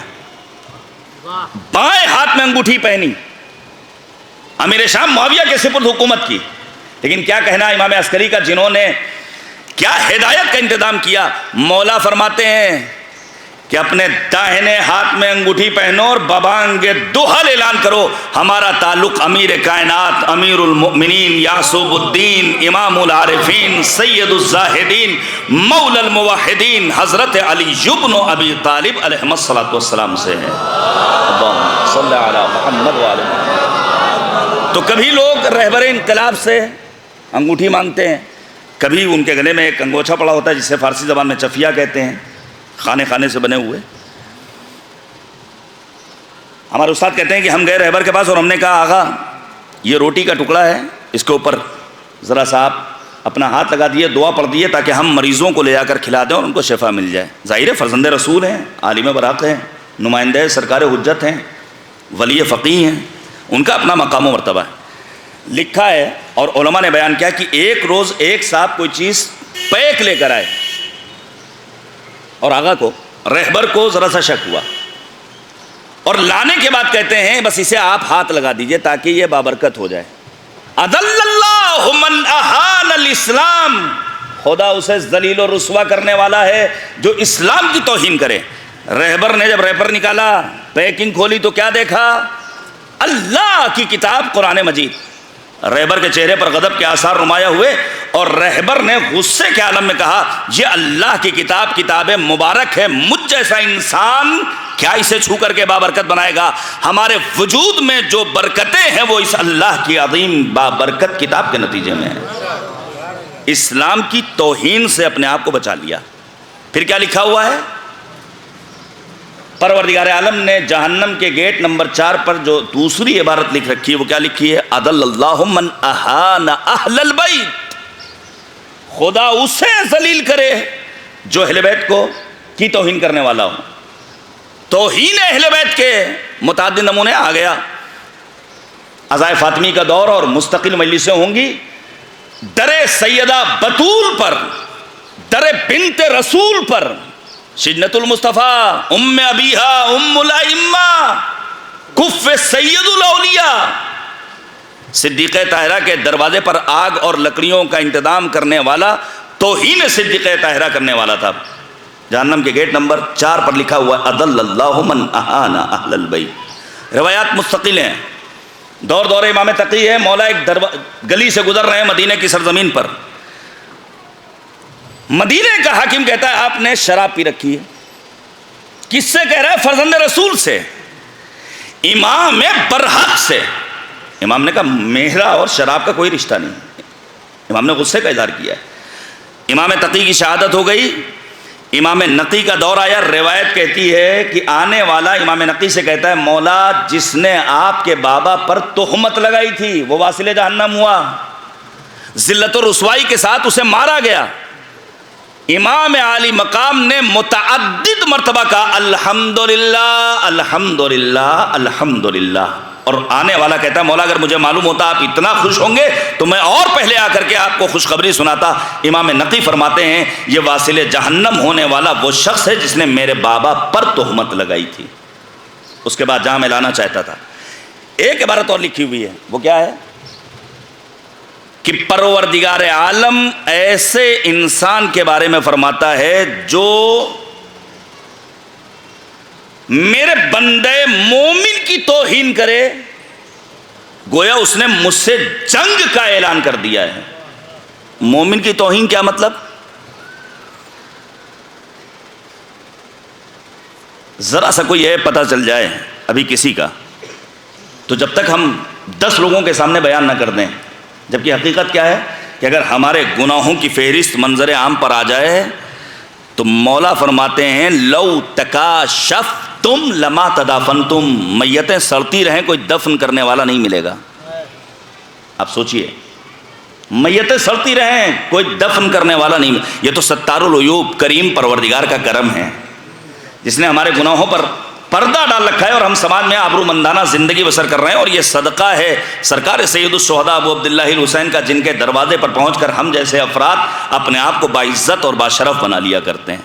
بائیں ہاتھ میں انگوٹھی پہنی، امیر شام معاویہ کے سپرد حکومت کی۔ لیکن کیا کہنا امام عسکری کا، جنہوں نے کیا ہدایت کا انتظام کیا۔ مولا فرماتے ہیں کہ اپنے داہنے ہاتھ میں انگوٹھی پہنو اور ببانگ دوحل اعلان کرو، ہمارا تعلق امیر کائنات، امیر المؤمنین، یعصوب الدین، امام العارفین، سید الزاہدین، مولا الموحدین، حضرت علی بن ابی طالب علیہ الصلوۃ والسلام سے ہے۔ اللہم صلی علی محمد وعلی محمد۔ تو کبھی لوگ رہبر انقلاب سے انگوٹھی مانگتے ہیں، کبھی ان کے گلے میں ایک انگوچھا پڑا ہوتا ہے جسے فارسی زبان میں چفیہ کہتے ہیں، خانے خانے سے بنے ہوئے۔ ہمارے استاد کہتے ہیں کہ ہم گئے رہبر کے پاس اور ہم نے کہا آغا یہ روٹی کا ٹکڑا ہے، اس کے اوپر ذرا سا آپ اپنا ہاتھ لگا دیے، دعا پڑھ دیے تاکہ ہم مریضوں کو لے جا کر کھلا دیں اور ان کو شفا مل جائے۔ ظاہر ہے فرزند رسول ہیں، عالم براق ہیں، نمائندہ سرکار حجت ہیں، ولی فقیہ ہیں، ان کا اپنا مقام و مرتبہ ہے۔ لکھا ہے اور علماء نے بیان کیا کہ ایک روز ایک صاحب کوئی چیز پیک لے کر آئے اور آغا کو، رہبر کو ذرا سا شک ہوا، اور لانے کے بعد کہتے ہیں بس اسے آپ ہاتھ لگا دیجئے تاکہ یہ بابرکت ہو جائے۔ اذل اللہ من اہان الاسلام، خدا اسے ذلیل و رسوا کرنے والا ہے جو اسلام کی توہین کرے۔ رہبر نے جب ریپر نکالا، پیکنگ کھولی تو کیا دیکھا؟ اللہ کی کتاب قرآن مجید۔ رہبر کے چہرے پر غضب کے آثار نمایاں ہوئے اور رہبر نے غصے کے عالم میں کہا یہ اللہ کی کتاب کتاب مبارک ہے، مجھ جیسا انسان کیا اسے چھو کر کے بابرکت بنائے گا؟ ہمارے وجود میں جو برکتیں ہیں وہ اس اللہ کی عظیم بابرکت کتاب کے نتیجے میں ہے۔ اسلام کی توہین سے اپنے آپ کو بچا لیا۔ پھر کیا لکھا ہوا ہے؟ پروردگار عالم نے جہنم کے گیٹ نمبر 4 پر جو دوسری عبارت لکھ رکھی ہے وہ کیا لکھی ہے؟ اضل اللہ من اہان اہل البیت، خدا اسے ذلیل کرے جو اہل بیت کو کی توہین کرنے والا ہو۔ توہین اہل بیت کے متعدد نمونے آ گیا، عزائے فاطمی کا دور اور مستقل مجلسیں ہوں گی، در سیدہ بطول پر، در بنت رسول پر، شجنت المصطفیٰ، ام ابیہا، ام الائمہ، کف سید الاولیاء، صدیقہ طاہرہ کے دروازے پر آگ اور لکڑیوں کا انتظام کرنے والا، توہین صدیقہ طاہرہ کرنے والا تھا۔ جہنم کے گیٹ نمبر 4 پر لکھا ہوا اضل اللہ من اہان اہل البیت۔ روایات مستقل ہیں، دور امام تقی ہے، مولا ایک گلی سے گزر رہے ہیں مدینہ کی سرزمین پر، مدینہ کا حاکم کہتا ہے آپ نے شراب پی رکھی ہے۔ کس سے کہہ رہا ہے؟ فرزند رسول سے، امام برحق سے۔ امام نے کہا میرا اور شراب کا کوئی رشتہ نہیں۔ امام نے غصے کا اظہار کیا ہے۔ امام تقی کی شہادت ہو گئی، امام نقی کا دور آیا۔ روایت کہتی ہے کہ آنے والا امام نقی سے کہتا ہے مولا جس نے آپ کے بابا پر تہمت لگائی تھی وہ واصل جہنم ہوا، ذلت و رسوائی کے ساتھ اسے مارا گیا۔ امام عالی مقام نے متعدد مرتبہ کہا الحمدللہ الحمدللہ الحمدللہ، اور آنے والا کہتا ہے مولا اگر مجھے معلوم ہوتا آپ اتنا خوش ہوں گے تو میں اور پہلے آ کر کے آپ کو خوشخبری سناتا۔ امام نقی فرماتے ہیں یہ واصل جہنم ہونے والا وہ شخص ہے جس نے میرے بابا پر تہمت لگائی تھی۔ اس کے بعد جہاں میں لانا چاہتا تھا، ایک عبارت اور لکھی ہوئی ہے، وہ کیا ہے کہ پروردگار عالم ایسے انسان کے بارے میں فرماتا ہے جو میرے بندے مومن کی توہین کرے گویا اس نے مجھ سے جنگ کا اعلان کر دیا ہے۔ مومن کی توہین کیا مطلب؟ ذرا سا کوئی یہ پتہ چل جائے ابھی کسی کا تو جب تک ہم 10 لوگوں کے سامنے بیان نہ کر دیں، جبکہ حقیقت کیا ہے کہ اگر ہمارے گناہوں کی فہرست منظر عام پر آ جائے تو مولا فرماتے ہیں لو تکاشفتم لما تدافنتم، میتیں سڑتی رہیں کوئی دفن کرنے والا نہیں ملے گا۔ آپ سوچئے، میتیں سڑتی رہیں کوئی دفن کرنے والا نہیں ملے۔ یہ تو ستار العیوب کریم پروردگار کا کرم ہے جس نے ہمارے گناہوں پر پردہ ڈال رکھا ہے اور ہم سماج میں آبرو مندانہ زندگی بسر کر رہے ہیں، اور یہ صدقہ ہے سرکار سید الشہداء ابو عبداللہ الحسین کا، جن کے دروازے پر پہنچ کر ہم جیسے افراد اپنے آپ کو باعزت اور باشرف بنا لیا کرتے ہیں۔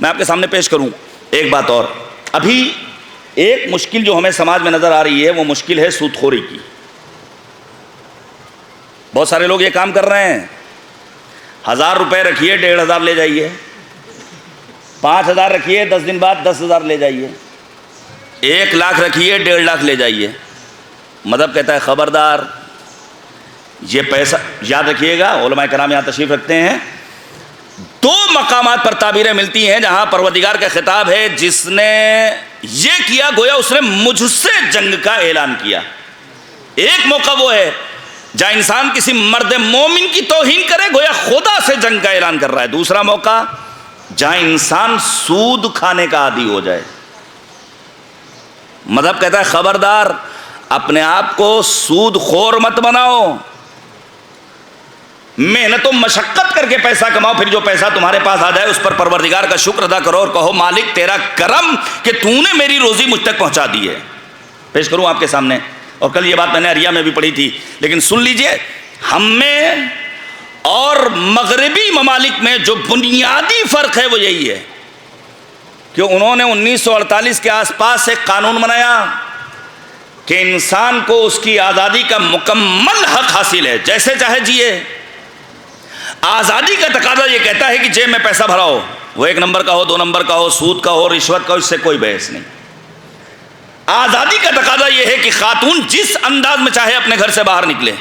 میں آپ کے سامنے پیش کروں ایک بات اور۔ ابھی ایک مشکل جو ہمیں سماج میں نظر آ رہی ہے وہ مشکل ہے سود خوری کی۔ بہت سارے لوگ یہ کام کر رہے ہیں، 1000 روپے رکھیے 1500 لے جائیے، 5000 رکھیے 10 دن بعد 10,000 لے جائیے، 1 لاکھ رکھیے 1.5 لاکھ لے جائیے۔ مذہب کہتا ہے خبردار، یہ پیسہ یاد رکھیے گا، علماء کرام یہاں تشریف رکھتے ہیں، 2 مقامات پر تعبیریں ملتی ہیں جہاں پروردگار کا خطاب ہے جس نے یہ کیا گویا اس نے مجھ سے جنگ کا اعلان کیا۔ ایک موقع وہ ہے جہاں انسان کسی مرد مومن کی توہین کرے گویا خدا سے جنگ کا اعلان کر رہا ہے۔ دوسرا موقع جہاں انسان سود کھانے کا عادی ہو جائے۔ مذہب کہتا ہے خبردار، اپنے آپ کو سود خور مت بناؤ، محنت و مشقت کر کے پیسہ کماؤ، پھر جو پیسہ تمہارے پاس آ جائے اس پر پروردگار کا شکر ادا کرو اور کہو مالک تیرا کرم کہ تو نے میری روزی مجھ تک پہنچا دی ہے۔ پیش کروں آپ کے سامنے، اور کل یہ بات میں نے عریہ میں بھی پڑھی تھی، لیکن سن لیجئے، ہم میں اور مغربی ممالک میں جو بنیادی فرق ہے وہ یہی ہے کہ انہوں نے 1948 کے آس پاس ایک قانون بنایا کہ انسان کو اس کی آزادی کا مکمل حق حاصل ہے، جیسے چاہے جیے۔ آزادی کا تقاضا یہ کہتا ہے کہ جیب میں پیسہ بھرا ہو، وہ 1 نمبر کا ہو، 2 نمبر کا ہو، سود کا ہو، رشوت کا ہو، اس سے کوئی بحث نہیں۔ آزادی کا تقاضا یہ ہے کہ خاتون جس انداز میں چاہے اپنے گھر سے باہر نکلے،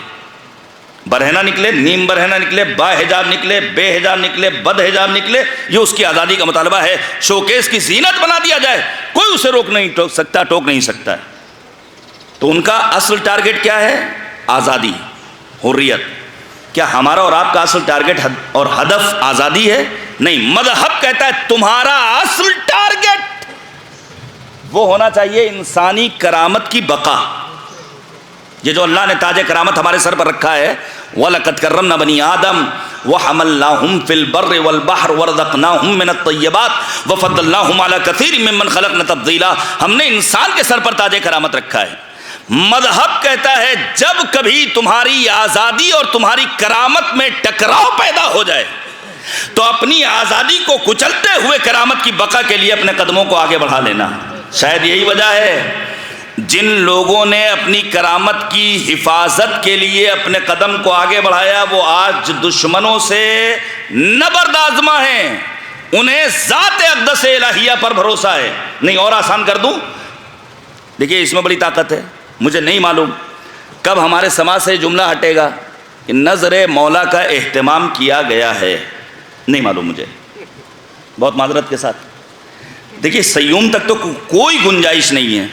برہنہ نکلے، نیم برہنہ نکلے، با حجاب نکلے، بے حجاب نکلے، بد حجاب نکلے، یہ اس کی آزادی کا مطالبہ ہے۔ شوکیس کی زینت بنا دیا جائے، کوئی اسے روک نہیں سکتا، ٹوک نہیں سکتا ہے۔ تو ان کا اصل ٹارگٹ کیا ہے؟ آزادی، حریت۔ کیا ہمارا اور آپ کا اصل ٹارگٹ اور ہدف آزادی ہے؟ نہیں، مذہب کہتا ہے تمہارا اصل ٹارگٹ وہ ہونا چاہیے انسانی کرامت کی بقا. یہ جو اللہ نے تاج کرامت ہمارے سر پر رکھا ہے، وَلَقَدْ كَرَّمْنَا بَنِي آدَمَ وَحَمَلْنَاهُمْ فِي الْبَرِّ وَالْبَحْرِ وَرَزَقْنَاهُمْ مِنَ الطَّيِّبَاتِ وَفَضَّلْنَاهُمْ عَلَى كَثِيرٍ مِّمَّنْ خَلَقْنَا تَفْضِيلًا. ہم نے انسان کے سر پر تاج کرامت رکھا ہے. مذہب کہتا ہے جب کبھی تمہاری آزادی اور تمہاری کرامت میں ٹکراؤ پیدا ہو جائے تو اپنی آزادی کو کچلتے ہوئے کرامت کی بقا کے لیے اپنے قدموں کو آگے بڑھا لینا. شاید یہی وجہ ہے جن لوگوں نے اپنی کرامت کی حفاظت کے لیے اپنے قدم کو آگے بڑھایا وہ آج دشمنوں سے نبرد آزما ہیں. انہیں ذات اقدس الہیہ پر بھروسہ ہے. نہیں اور آسان کر دوں، دیکھیے اس میں بڑی طاقت ہے. مجھے نہیں معلوم کب ہمارے سماج سے جملہ ہٹے گا کہ نظر مولا کا اہتمام کیا گیا ہے. نہیں معلوم مجھے، بہت معذرت کے ساتھ. دیکھیے سیوم تک تو کوئی گنجائش نہیں ہے.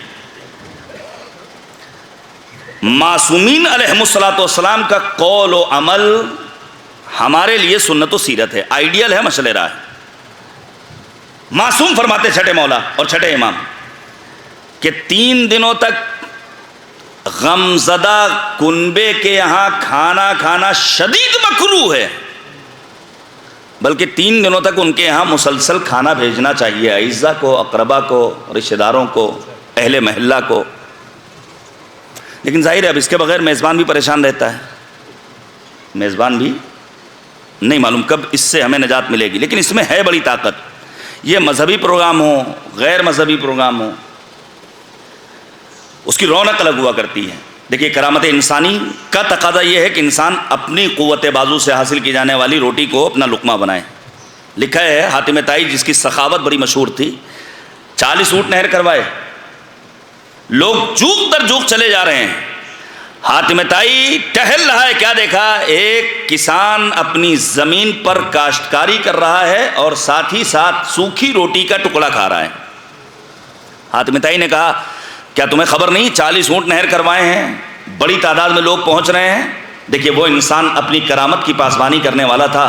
معصومین علیہم الصلوۃ والسلام کا قول و عمل ہمارے لیے سنت و سیرت ہے، آئیڈیل ہے، مشعل راہ ہے. معصوم فرماتے چھٹے مولا اور چھٹے امام کہ 3 دنوں تک غمزدہ کنبے کے یہاں کھانا کھانا شدید مکروہ ہے، بلکہ 3 دنوں تک ان کے یہاں مسلسل کھانا بھیجنا چاہیے، اعزہ کو، اقربا کو، رشتہ داروں کو، اہل محلہ کو. لیکن ظاہر ہے اب اس کے بغیر میزبان بھی پریشان رہتا ہے. میزبان بھی نہیں معلوم کب اس سے ہمیں نجات ملے گی. لیکن اس میں ہے بڑی طاقت. یہ مذہبی پروگرام ہو، غیر مذہبی پروگرام ہو، اس کی رونق الگ ہوا کرتی ہے. دیکھیے کرامت انسانی کا تقاضا یہ ہے کہ انسان اپنی قوت بازو سے حاصل کی جانے والی روٹی کو اپنا لقمہ بنائے. لکھا ہے حاتم طائی جس کی سخاوت بڑی مشہور تھی، 40 اونٹ نہر کروائے، لوگ جوک در جوک چلے جا رہے ہیں. حاتم طائی ٹہل رہا ہے، کیا دیکھا؟ ایک کسان اپنی زمین پر کاشتکاری کر رہا ہے اور ساتھ ہی ساتھ سوکھی روٹی کا ٹکڑا کھا رہا ہے. حاتم طائی نے کہا کیا تمہیں خبر نہیں 40 اونٹ نہر کروائے ہیں، بڑی تعداد میں لوگ پہنچ رہے ہیں. دیکھیے وہ انسان اپنی کرامت کی پاسبانی کرنے والا تھا.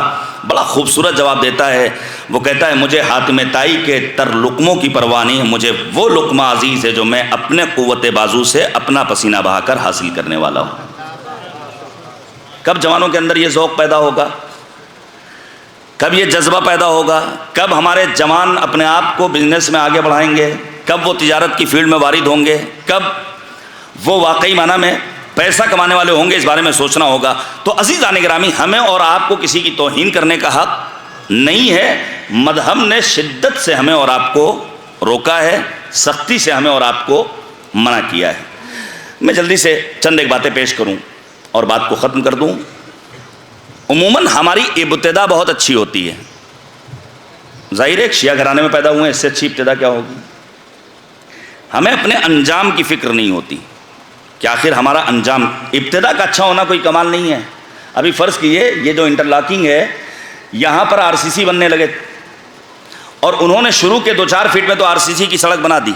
بڑا خوبصورت جواب دیتا ہے. وہ کہتا ہے مجھے حاتم طائی کے تر لقموں کی پرواہ نہیں، مجھے وہ لقمہ عزیز ہے جو میں اپنے قوت بازو سے اپنا پسینہ بہا کر حاصل کرنے والا ہوں. کب جوانوں کے اندر یہ ذوق پیدا ہوگا؟ کب یہ جذبہ پیدا ہوگا؟ کب ہمارے جوان اپنے آپ کو بزنس میں آگے بڑھائیں گے؟ کب وہ تجارت کی فیلڈ میں وارد ہوں گے؟ کب وہ واقعی معنی میں پیسہ کمانے والے ہوں گے؟ اس بارے میں سوچنا ہوگا. تو عزیزان گرامی، ہمیں اور آپ کو کسی کی توہین کرنے کا حق نہیں ہے. مذہب نے شدت سے ہمیں اور آپ کو روکا ہے، سختی سے ہمیں اور آپ کو منع کیا ہے. میں جلدی سے چند ایک باتیں پیش کروں اور بات کو ختم کر دوں. عموماً ہماری ابتدا بہت اچھی ہوتی ہے. ظاہر ہے ایک شیعہ گھرانے میں پیدا ہوئے ہیں، اس سے اچھی ابتدا کیا ہوگی؟ ہمیں اپنے انجام کی فکر نہیں ہوتی کہ آخر ہمارا انجام. ابتدا کا اچھا ہونا کوئی کمال نہیں ہے. ابھی فرض کیجئے یہ جو انٹرلاکنگ ہے، یہاں پر RCC بننے لگے اور انہوں نے شروع کے 2-4 فٹ میں تو RCC کی سڑک بنا دی،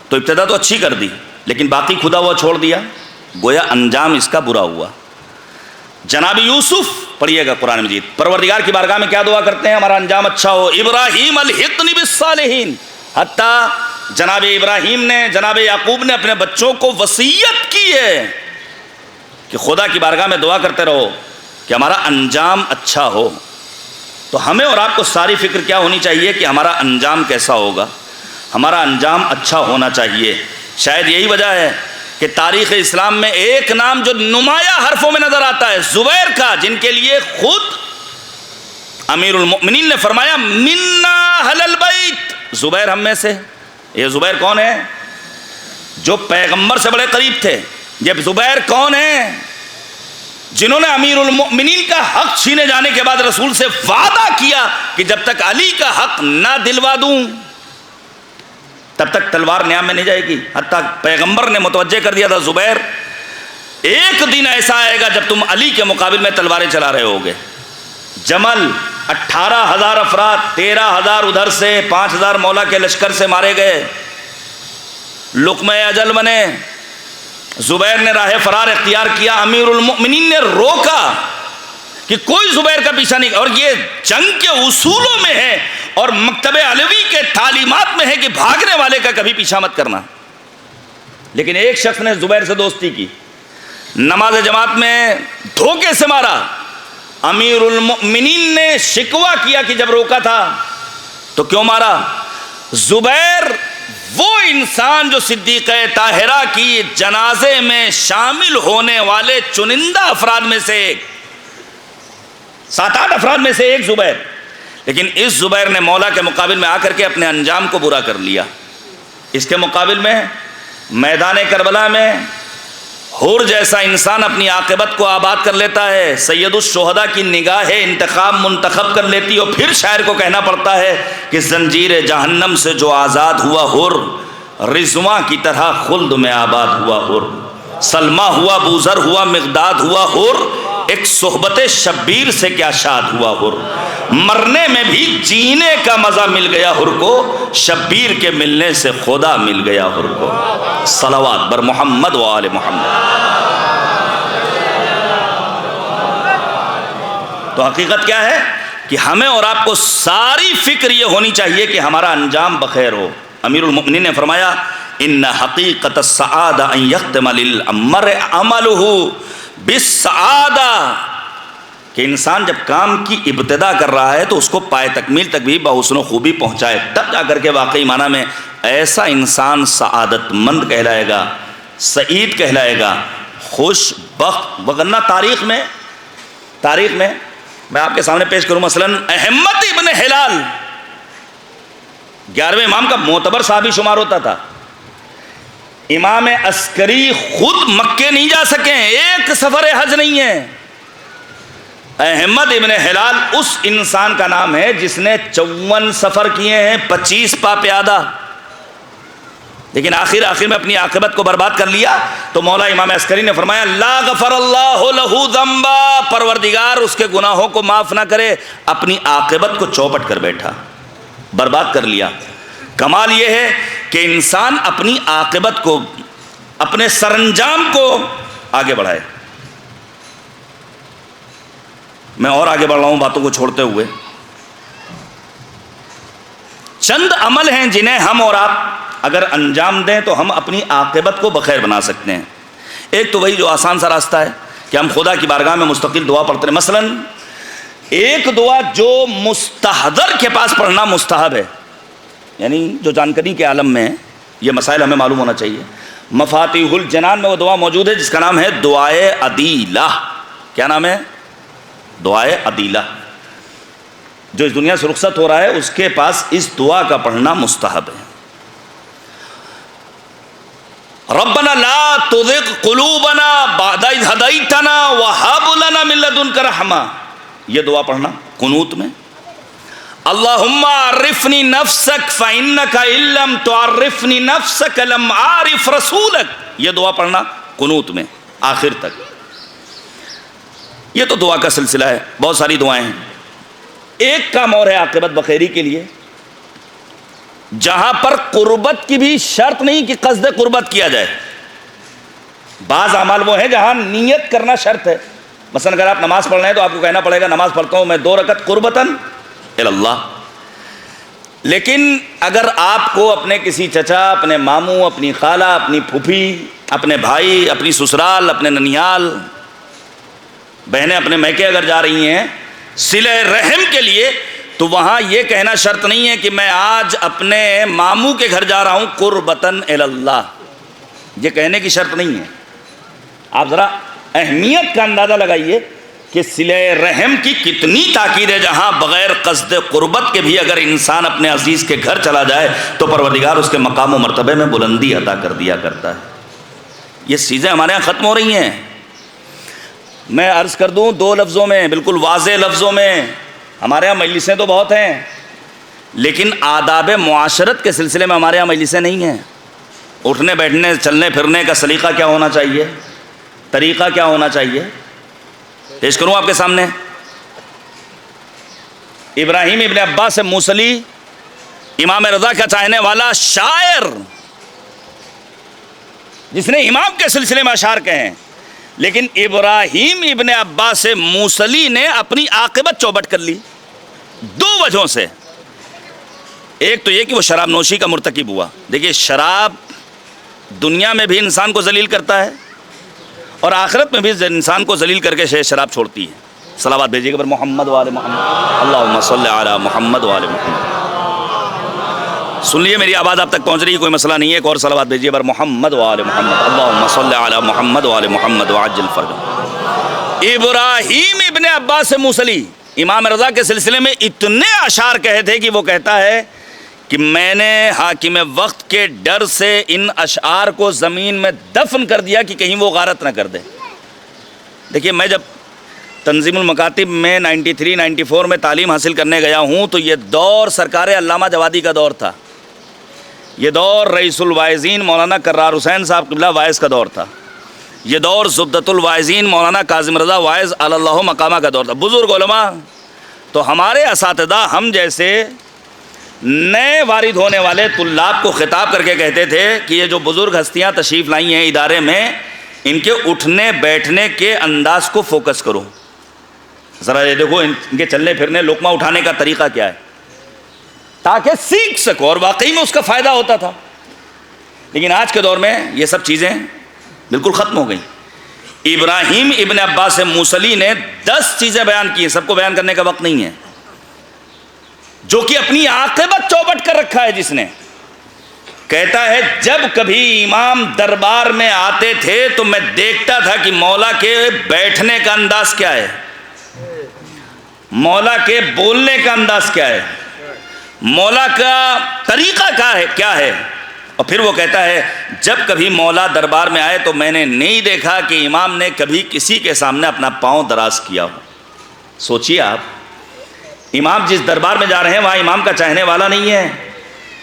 تو ابتدا تو اچھی کر دی، لیکن باقی خدا ہوا چھوڑ دیا، گویا انجام اس کا برا ہوا. جناب یوسف پڑھیے گا قرآن مجید، پروردگار کی بارگاہ میں کیا دعا کرتے ہیں؟ ہمارا انجام اچھا ہو. ابراہیم الحقنی بالصالحین. حتیٰ جناب ابراہیم نے، جناب یعقوب نے اپنے بچوں کو وصیت کی ہے کہ خدا کی بارگاہ میں دعا کرتے رہو کہ ہمارا انجام اچھا ہو. تو ہمیں اور آپ کو ساری فکر کیا ہونی چاہیے کہ ہمارا انجام کیسا ہوگا؟ ہمارا انجام اچھا ہونا چاہیے. شاید یہی وجہ ہے کہ تاریخ اسلام میں ایک نام جو نمایاں حرفوں میں نظر آتا ہے، زبیر کا، جن کے لیے خود امیر المؤمنین نے فرمایا منا اہل البیت، زبیر ہم میں سے. یہ زبیر کون ہے؟ جو پیغمبر سے بڑے قریب تھے. یہ زبیر کون ہیں؟ جنہوں نے امیر المؤمنین کا حق چھینے جانے کے بعد رسول سے وعدہ کیا کہ جب تک علی کا حق نہ دلوا دوں تب تک تلوار نیام میں نہیں جائے گی. حتیٰ پیغمبر نے متوجہ کر دیا تھا، زبیر ایک دن ایسا آئے گا جب تم علی کے مقابل میں تلواریں چلا رہے ہوگے. جمل 18,000 افراد، 13,000 ادھر سے، 5,000 مولا کے لشکر سے مارے گئے، لقمہ اجل بنے. زبیر نے راہ فرار اختیار کیا. امیر المؤمنین نے روکا کہ کوئی زبیر کا پیچھا نہیں. اور یہ جنگ کے اصولوں میں ہے اور مکتب علوی کے تعلیمات میں ہے کہ بھاگنے والے کا کبھی پیچھا مت کرنا. لیکن ایک شخص نے زبیر سے دوستی کی, نماز جماعت میں دھوکے سے مارا. امیر المؤمنین نے شکوہ کیا کہ جب روکا تھا تو کیوں مارا. زبیر وہ انسان جو صدیقہ طاہرہ کی جنازے میں شامل ہونے والے چنندہ افراد میں سے ایک, 7-8 افراد میں سے ایک زبیر. لیکن اس زبیر نے مولا کے مقابل میں آ کر کے اپنے انجام کو برا کر لیا. اس کے مقابل میں میدان کربلا میں حور جیسا انسان اپنی عاقبت کو آباد کر لیتا ہے. سید الشہداء کی نگاہ انتقام منتخب کر لیتی اور پھر شاعر کو کہنا پڑتا ہے کہ زنجیر جہنم سے جو آزاد ہوا حر, رضواں کی طرح خلد میں آباد ہوا حر. سلمہ ہوا, بوذر ہوا, مقداد ہوا حر, ایک صحبت شبیر سے کیا شاد ہوا حر. مرنے میں بھی جینے کا مزہ مل گیا حر کو, شبیر کے ملنے سے خدا مل گیا حر کو. صلوات بر محمد و آل محمد. تو حقیقت کیا ہے کہ ہمیں اور آپ کو ساری فکر یہ ہونی چاہیے کہ ہمارا انجام بخیر ہو. امیر المؤمنین نے فرمایا ان حقیقت السعادہ ان یختم للمرء عملہ بالسعادہ, کہ انسان جب کام کی ابتدا کر رہا ہے تو اس کو پائے تکمیل تک بھی بحسن و خوبی پہنچائے, تب جا کر کے واقعی معنی میں ایسا انسان سعادت مند کہلائے گا, سعید کہلائے گا, خوش بخت. وگرنہ تاریخ میں میں آپ کے سامنے پیش کروں مثلا احمد ابن ہلال 11ویں امام کا معتبر صحابی شمار ہوتا تھا. امام عسکری خود مکے نہیں جا سکے, ایک سفر حج نہیں ہے. احمد ابن ہلال اس انسان کا نام ہے جس نے 54 سفر کیے ہیں, 25 پا پیادہ, لیکن آخر میں اپنی عاقبت کو برباد کر لیا. تو مولا امام عسکری نے فرمایا لا غفر اللہ لہ ذنبا, پروردگار اس کے گناہوں کو معاف نہ کرے, اپنی عاقبت کو چوپٹ کر بیٹھا, برباد کر لیا. کمال یہ ہے کہ انسان اپنی عاقبت کو, اپنے سرانجام کو آگے بڑھائے. میں اور آگے بڑھ رہا ہوں باتوں کو چھوڑتے ہوئے. چند عمل ہیں جنہیں ہم اور آپ اگر انجام دیں تو ہم اپنی عاقبت کو بخیر بنا سکتے ہیں. ایک تو وہی جو آسان سا راستہ ہے کہ ہم خدا کی بارگاہ میں مستقل دعا پڑھتے ہیں. مثلا ایک دعا جو مستحضر کے پاس پڑھنا مستحب ہے, یعنی جو جانکاری کے عالم میں ہے, یہ مسائل ہمیں معلوم ہونا چاہیے. مفاتیح الجنان میں وہ دعا موجود ہے جس کا نام ہے دعائے عدیلہ. کیا نام ہے؟ دعائے عدیلہ. جو اس دنیا سے رخصت ہو رہا ہے اس کے پاس اس دعا کا پڑھنا مستحب ہے. ربنا لا تزغ قلوبنا بعد اذ ہدیتنا وہب لنا من لدنک رحمہ, یہ دعا پڑھنا قنوت میں. اللہم عرفنی نفسک فإنک ان لم تعرفنی نفسک لم اعرف رسولک, یہ دعا پڑھنا قنوت میں آخر تک. یہ تو دعا کا سلسلہ ہے, بہت ساری دعائیں ہیں. ایک کام اور ہے عاقبت بخیری کے لیے, جہاں پر قربت کی بھی شرط نہیں کہ قصد قربت کیا جائے. بعض اعمال وہ ہیں جہاں نیت کرنا شرط ہے. مثلا اگر آپ نماز پڑھ رہے ہیں تو آپ کو کہنا پڑے گا نماز پڑھتا ہوں میں 2 رکعت قربتاً اللہ. لیکن اگر آپ کو اپنے کسی چچا, اپنے ماموں, اپنی خالہ, اپنی پھوپھی, اپنے بھائی, اپنی سسرال, اپنے ننیال, بہنیں اپنے میکے اگر جا رہی ہیں صلہ رحم کے لیے, تو وہاں یہ کہنا شرط نہیں ہے کہ میں آج اپنے ماموں کے گھر جا رہا ہوں قربتاً اللہ, یہ کہنے کی شرط نہیں ہے. آپ ذرا اہمیت کا اندازہ لگائیے کہ صلہ رحم کی کتنی تاکید ہے, جہاں بغیر قصد قربت کے بھی اگر انسان اپنے عزیز کے گھر چلا جائے تو پروردگار اس کے مقام و مرتبے میں بلندی عطا کر دیا کرتا ہے. یہ چیزیں ہمارے یہاں ختم ہو رہی ہیں. میں عرض کر دوں 2 لفظوں میں, بالکل واضح لفظوں میں, ہمارے یہاں مجلسیں تو بہت ہیں لیکن آداب معاشرت کے سلسلے میں ہمارے یہاں مجلسیں نہیں ہیں. اٹھنے بیٹھنے چلنے پھرنے کا سلیقہ کیا ہونا چاہیے, طریقہ کیا ہونا چاہیے. پیش کروں آپ کے سامنے ابراہیم ابن عباس موصلی, امام رضا کا چاہنے والا شاعر, جس نے امام کے سلسلے میں اشعار کہے ہیں. لیکن ابراہیم ابن عباس موصلی نے اپنی عاقبت چوبٹ کر لی دو وجہوں سے. ایک تو یہ کہ وہ شراب نوشی کا مرتکب ہوا. دیکھیے شراب دنیا میں بھی انسان کو ذلیل کرتا ہے اور آخرت میں بھی انسان کو ذلیل کر کے شراب چھوڑتی ہے. صلوات بھیجیے گا پر محمد وآل محمد. اللہم صلی علی محمد وآل محمد. سن لیے میری آواز آپ تک پہنچ رہی ہے, کوئی مسئلہ نہیں ہے. ایک اور صلوات بھیجیے پر محمد وآل محمد. اللہم صلی علی محمد وآل محمد وعجل فرجہ. ابراہیم ابن عباس موصلی امام رضا کے سلسلے میں اتنے اشعار کہے تھے کہ وہ کہتا ہے کہ میں نے حاکم وقت کے ڈر سے ان اشعار کو زمین میں دفن کر دیا کہ کہیں وہ غارت نہ کر دے. دیکھیے میں جب تنظیم المکاتب میں 93-94 میں تعلیم حاصل کرنے گیا ہوں تو یہ دور سرکار علامہ جوادی کا دور تھا. یہ دور رئیس الواعظین مولانا کرار حسین صاحب قبلہ وائز کا دور تھا. یہ دور زبدۃ الواعظین مولانا کاظم رضا وائز علی اللہ مقامہ کا دور تھا. بزرگ علماء تو ہمارے اساتذہ ہم جیسے نئے وارد ہونے والے طلاب کو خطاب کر کے کہتے تھے کہ یہ جو بزرگ ہستیاں تشریف لائی ہیں ادارے میں, ان کے اٹھنے بیٹھنے کے انداز کو فوکس کرو. ذرا یہ دیکھو ان کے چلنے پھرنے لقمہ اٹھانے کا طریقہ کیا ہے تاکہ سیکھ سکو, اور واقعی میں اس کا فائدہ ہوتا تھا. لیکن آج کے دور میں یہ سب چیزیں بالکل ختم ہو گئیں. ابراہیم ابن عباس موصلی نے 10 چیزیں بیان کی ہیں, سب کو بیان کرنے کا وقت نہیں ہے, جو کہ اپنی عاقبت چوبٹ کر رکھا ہے. جس نے کہتا ہے جب کبھی امام دربار میں آتے تھے تو میں دیکھتا تھا کہ مولا کے بیٹھنے کا انداز کیا ہے, مولا کے بولنے کا انداز کیا ہے, مولا کا طریقہ کیا ہے. اور پھر وہ کہتا ہے جب کبھی مولا دربار میں آئے تو میں نے نہیں دیکھا کہ امام نے کبھی کسی کے سامنے اپنا پاؤں دراز کیا ہو. سوچیے آپ, امام جس دربار میں جا رہے ہیں وہاں امام کا چاہنے والا نہیں ہے,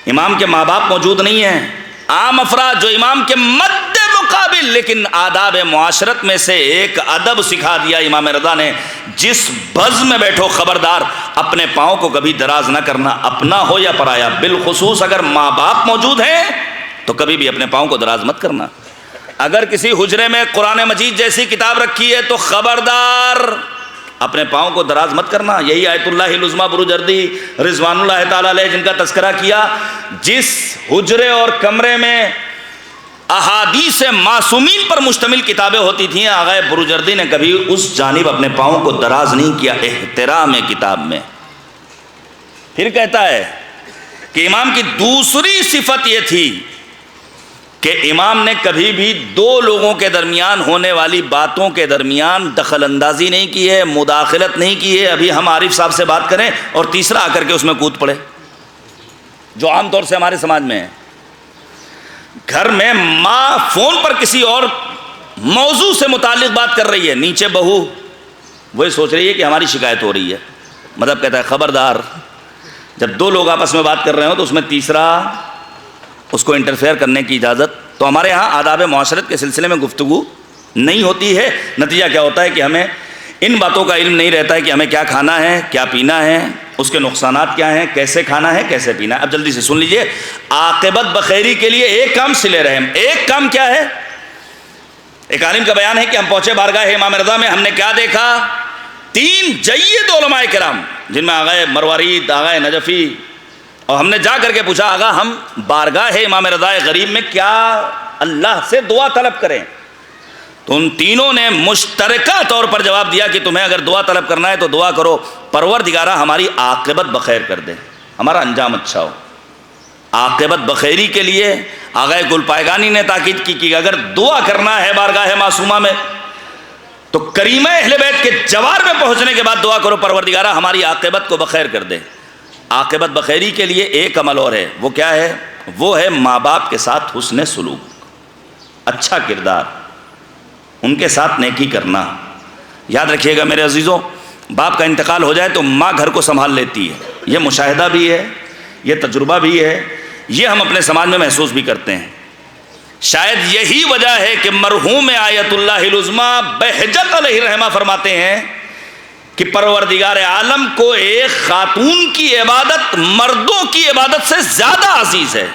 امام کے ماں باپ موجود نہیں ہیں, عام افراد جو امام کے مد مقابل. لیکن آداب معاشرت میں سے ایک ادب سکھا دیا امام رضا نے, جس بز میں بیٹھو خبردار اپنے پاؤں کو کبھی دراز نہ کرنا, اپنا ہو یا پرایا. بالخصوص اگر ماں باپ موجود ہیں تو کبھی بھی اپنے پاؤں کو دراز مت کرنا. اگر کسی حجرے میں قرآن مجید جیسی کتاب رکھی ہے تو خبردار اپنے پاؤں کو دراز مت کرنا. یہی آیت اللہ العظمیٰ بروجردی رضوان اللہ تعالیٰ علیہ جن کا تذکرہ کیا, جس حجرے اور کمرے میں احادیث معصومین پر مشتمل کتابیں ہوتی تھیں, آغا بروجردی نے کبھی اس جانب اپنے پاؤں کو دراز نہیں کیا احترام کتاب میں. پھر کہتا ہے کہ امام کی دوسری صفت یہ تھی کہ امام نے کبھی بھی 2 لوگوں کے درمیان ہونے والی باتوں کے درمیان دخل اندازی نہیں کی ہے, مداخلت نہیں کی ہے. ابھی ہم عارف صاحب سے بات کریں اور تیسرا آ کر کے اس میں کود پڑے, جو عام طور سے ہمارے سماج میں ہے. گھر میں ماں فون پر کسی اور موضوع سے متعلق بات کر رہی ہے, نیچے بہو وہی سوچ رہی ہے کہ ہماری شکایت ہو رہی ہے. مطلب کہتا ہے خبردار جب 2 لوگ آپس میں بات کر رہے ہو تو اس میں تیسرا اس کو انٹرفیئر کرنے کی اجازت. تو ہمارے ہاں آداب معاشرت کے سلسلے میں گفتگو نہیں ہوتی ہے. نتیجہ کیا ہوتا ہے کہ ہمیں ان باتوں کا علم نہیں رہتا ہے کہ ہمیں کیا کھانا ہے, کیا پینا ہے, اس کے نقصانات کیا ہیں, کیسے کھانا ہے, کیسے پینا ہے. اب جلدی سے سن لیجئے, عاقبت بخیری کے لیے ایک کام صلہ رحم. ایک کام کیا ہے؟ ایک عالم کا بیان ہے کہ ہم پہنچے بارگاہ امام رضا میں, ہم نے کیا دیکھا, 3 جید علماء کرام جن میں آغا مروارید, آغا نجفی, اور ہم نے جا کر کے پوچھا آغا ہم بارگاہ امام رضا غریب میں کیا اللہ سے دعا طلب کریں؟ تو ان تینوں نے مشترکہ طور پر جواب دیا کہ تمہیں اگر دعا طلب کرنا ہے تو دعا کرو پروردگارہ ہماری عاقبت بخیر کر دے, ہمارا انجام اچھا ہو. عاقبت بخیری کے لیے آغا گل پائگانی نے تاکید کی کہ اگر دعا کرنا ہے بارگاہ معصومہ میں تو کریمہ اہل بیت کے جوار میں پہنچنے کے بعد دعا کرو پروردگارہ ہماری عاقبت کو بخیر کر دے. عاقبت بخیری کے لیے ایک عمل اور ہے, وہ کیا ہے؟ وہ ہے ماں باپ کے ساتھ حسن سلوک, اچھا کردار, ان کے ساتھ نیکی کرنا. یاد رکھیے گا میرے عزیزوں, باپ کا انتقال ہو جائے تو ماں گھر کو سنبھال لیتی ہے. یہ مشاہدہ بھی ہے, یہ تجربہ بھی ہے, یہ ہم اپنے سماج میں محسوس بھی کرتے ہیں. شاید یہی وجہ ہے کہ مرحوم آیت اللہ العظمیٰ بہجت علیہ الرحمہ فرماتے ہیں کہ پروردگار عالم کو ایک خاتون کی عبادت مردوں کی عبادت سے زیادہ عزیز ہے.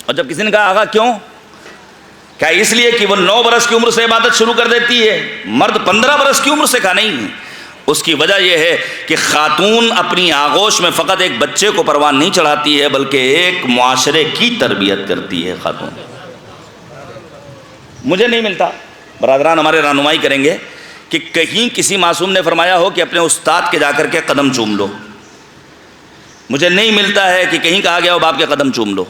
اور جب کسی نے کہا آقا کیوں, کیا اس لیے کہ وہ 9 برس کی عمر سے عبادت شروع کر دیتی ہے؟ مرد 15 برس کی عمر سے کا نہیں. اس کی وجہ یہ ہے کہ خاتون اپنی آغوش میں فقط ایک بچے کو پروان نہیں چڑھاتی ہے بلکہ ایک معاشرے کی تربیت کرتی ہے خاتون. مجھے نہیں ملتا، برادران ہمارے رہنمائی کریں گے، کہ کہیں کسی معصوم نے فرمایا ہو کہ اپنے استاد کے جا کر کے قدم چوم لو. مجھے نہیں ملتا ہے کہ کہیں کہا گیا ہو باپ کے قدم چوم لو.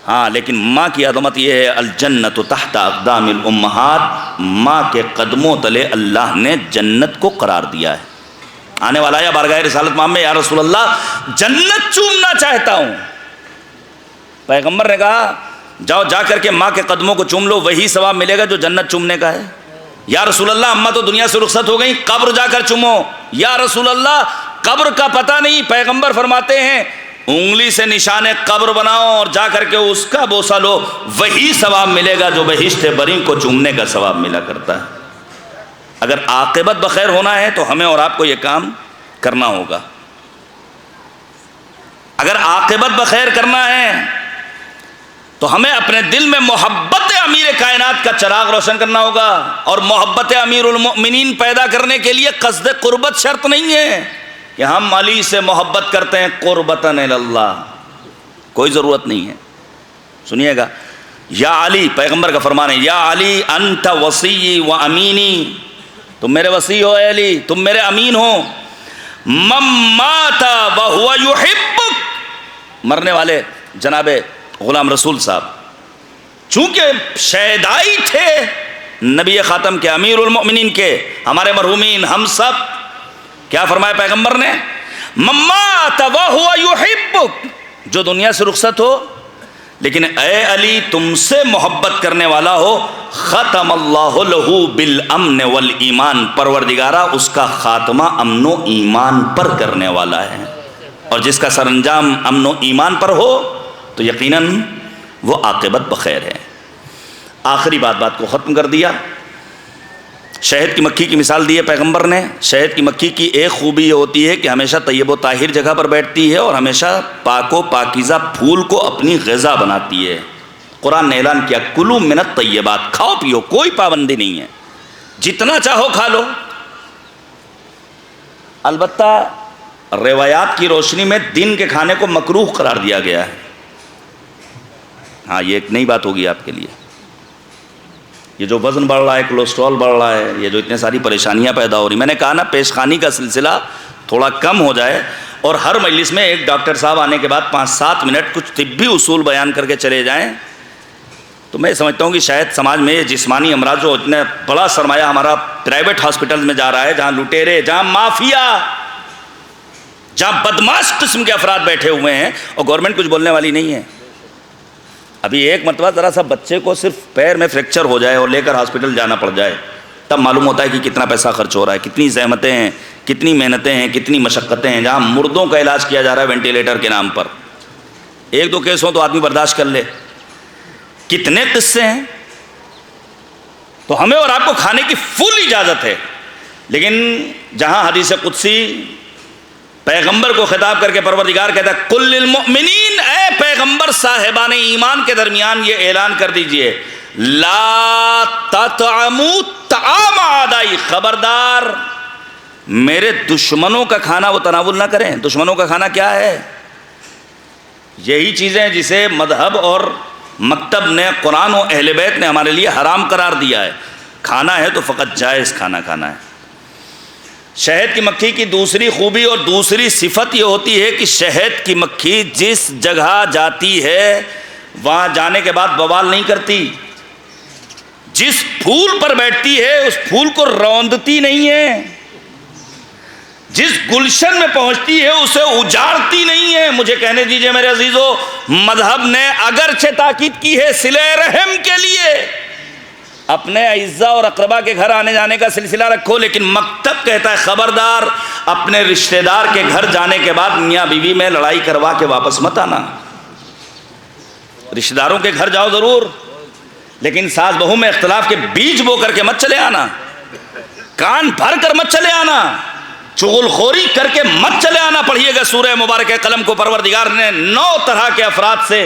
ہاں لیکن ماں کی عظمت یہ ہے، الجنت تحت اقدام الامہات، ماں کے قدموں تلے اللہ نے جنت کو قرار دیا ہے. آنے والا یا بارگاہ رسالت مام میں، یا رسول اللہ جنت چومنا چاہتا ہوں. پیغمبر نے کہا جاؤ جا کر کے ماں کے قدموں کو چوم لو، وہی ثواب ملے گا جو جنت چومنے کا ہے. یا رسول اللہ اماں تو دنیا سے رخصت ہو گئی، قبر جا کر چومو. یا رسول اللہ قبر کا پتہ نہیں. پیغمبر فرماتے ہیں انگلی سے نشان قبر بناؤ اور جا کر کے اس کا بوسہ لو، وہی ثواب ملے گا جو بہشت بری کو چومنے کا ثواب ملا کرتا ہے. اگر عاقبت بخیر ہونا ہے تو ہمیں اور آپ کو یہ کام کرنا ہوگا. اگر عاقبت بخیر کرنا ہے تو ہمیں اپنے دل میں محبت امیر کائنات کا چراغ روشن کرنا ہوگا. اور محبت امیر المؤمنین پیدا کرنے کے لیے قصد قربت شرط نہیں ہے کہ ہم علی سے محبت کرتے ہیں قربتاً اللہ، کوئی ضرورت نہیں ہے. سنیے گا، یا علی، پیغمبر کا فرمان ہے، یا علی انت وصی و امینی، تم میرے وصی ہو اے علی، تم میرے امین ہو. من مات وہو یحبک، مرنے والے جناب غلام رسول صاحب چونکہ شہدائی تھے نبی خاتم کے، امیر المؤمنین کے، ہمارے مرحومین، ہم سب، کیا فرمایا پیغمبر نے؟ من مات وہو یحبک، جو دنیا سے رخصت ہو لیکن اے علی تم سے محبت کرنے والا ہو، ختم اللہ لہ بالامن والایمان، پروردگارہ اس کا خاتمہ امن و ایمان پر کرنے والا ہے. اور جس کا سر انجام امن و ایمان پر ہو تو یقیناً وہ عاقبت بخیر ہے. آخری بات کو ختم کر دیا. شہد کی مکھی کی مثال دی ہے پیغمبر نے. شہد کی مکھی کی ایک خوبی یہ ہوتی ہے کہ ہمیشہ طیب و طاہر جگہ پر بیٹھتی ہے اور ہمیشہ پاک و پاکیزہ پھول کو اپنی غذا بناتی ہے. قرآن نے اعلان کیا کلوا من الطیبات، کھاؤ پیو، کوئی پابندی نہیں ہے، جتنا چاہو کھا لو. البتہ روایات کی روشنی میں دن کے کھانے کو مکروہ قرار دیا گیا ہے. ہاں یہ ایک نئی بات ہوگی آپ کے لیے. یہ جو وزن بڑھ رہا ہے، کولیسٹرول بڑھ رہا ہے، یہ جو اتنے ساری پریشانیاں پیدا ہو رہی، میں نے کہا نا پیشخانی کا سلسلہ تھوڑا کم ہو جائے اور ہر مجلس میں ایک ڈاکٹر صاحب آنے کے بعد 5-7 منٹ کچھ طبی اصول بیان کر کے چلے جائیں تو میں سمجھتا ہوں کہ شاید سماج میں یہ جسمانی امراض جو اتنا بڑا سرمایہ ہمارا پرائیویٹ ہاسپٹل میں جا رہا ہے، جہاں لٹیرے، جہاں مافیا، جہاں بدماش قسم کے افراد بیٹھے ہوئے ہیں اور گورنمنٹ کچھ بولنے والی نہیں ہے. ابھی ایک مرتبہ ذرا سا بچے کو صرف پیر میں فریکچر ہو جائے اور لے کر ہاسپٹل جانا پڑ جائے تب معلوم ہوتا ہے کہ کتنا پیسہ خرچ ہو رہا ہے، کتنی زحمتیں ہیں، کتنی محنتیں ہیں، کتنی مشقتیں ہیں. جہاں مردوں کا علاج کیا جا رہا ہے وینٹیلیٹر کے نام پر، 1-2 کیس ہوں تو آدمی برداشت کر لے، کتنے قصے ہیں. تو ہمیں اور آپ کو کھانے کی فل اجازت ہے، لیکن جہاں حدیث قدسی پیغمبر کو خطاب کر کے پروردگار کہتا ہے قل للمؤمنین، اے پیغمبر صاحبان ایمان کے درمیان یہ اعلان کر دیجئے لا تطعموا طعام اعدائی، خبردار میرے دشمنوں کا کھانا وہ تناول نہ کریں. دشمنوں کا کھانا کیا ہے؟ یہی چیزیں جسے مذہب اور مکتب نے، قرآن و اہل بیت نے ہمارے لیے حرام قرار دیا ہے. کھانا ہے تو فقط جائز کھانا کھانا ہے. شہد کی مکھی کی دوسری خوبی اور دوسری صفت یہ ہوتی ہے کہ شہد کی مکھی جس جگہ جاتی ہے وہاں جانے کے بعد بوال نہیں کرتی. جس پھول پر بیٹھتی ہے اس پھول کو روندتی نہیں ہے، جس گلشن میں پہنچتی ہے اسے اجاڑتی نہیں ہے. مجھے کہنے دیجئے میرے عزیزو، مذہب نے اگرچہ تاکید کی ہے صلہ رحم کے لیے اپنے اعزاء اور اقربا کے گھر آنے جانے کا سلسلہ رکھو، لیکن مکتب کہتا ہے خبردار اپنے رشتہ دار کے گھر جانے کے بعد میاں بیوی میں لڑائی کروا کے واپس مت آنا. رشتہ داروں کے گھر جاؤ ضرور، لیکن ساس بہو میں اختلاف کے بیج بو کر کے مت چلے آنا، کان بھر کر مت چلے آنا، چغل خوری کر کے مت چلے آنا. پڑھیے گا سورہ مبارکہ قلم کو، پروردگار نے 9 طرح کے افراد سے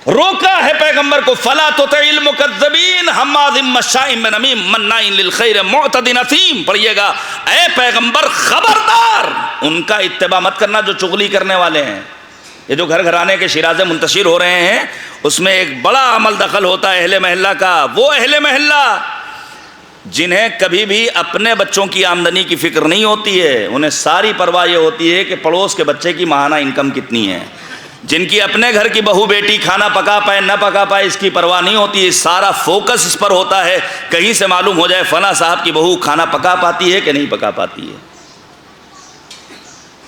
روکا ہے پیغمبر کو، فلا تطع المکذبین حماز مشاء بنمیم مناع للخیر معتد اثیم. پڑھیے گا، اے پیغمبر خبردار ان کا اتباع مت کرنا جو چغلی کرنے والے ہیں. یہ جو گھر گھرانے کے شیرازے منتشر ہو رہے ہیں اس میں ایک بڑا عمل دخل ہوتا ہے اہل محلہ کا. وہ اہل محلہ جنہیں کبھی بھی اپنے بچوں کی آمدنی کی فکر نہیں ہوتی ہے، انہیں ساری پرواہ یہ ہوتی ہے کہ پڑوس کے بچے کی ماہانہ انکم کتنی ہے. جن کی اپنے گھر کی بہو بیٹی کھانا پکا پائے نہ پکا پائے اس کی پرواہ نہیں ہوتی ہے، سارا فوکس اس پر ہوتا ہے کہیں سے معلوم ہو جائے فلاں صاحب کی بہو کھانا پکا پاتی ہے کہ نہیں پکا پاتی ہے.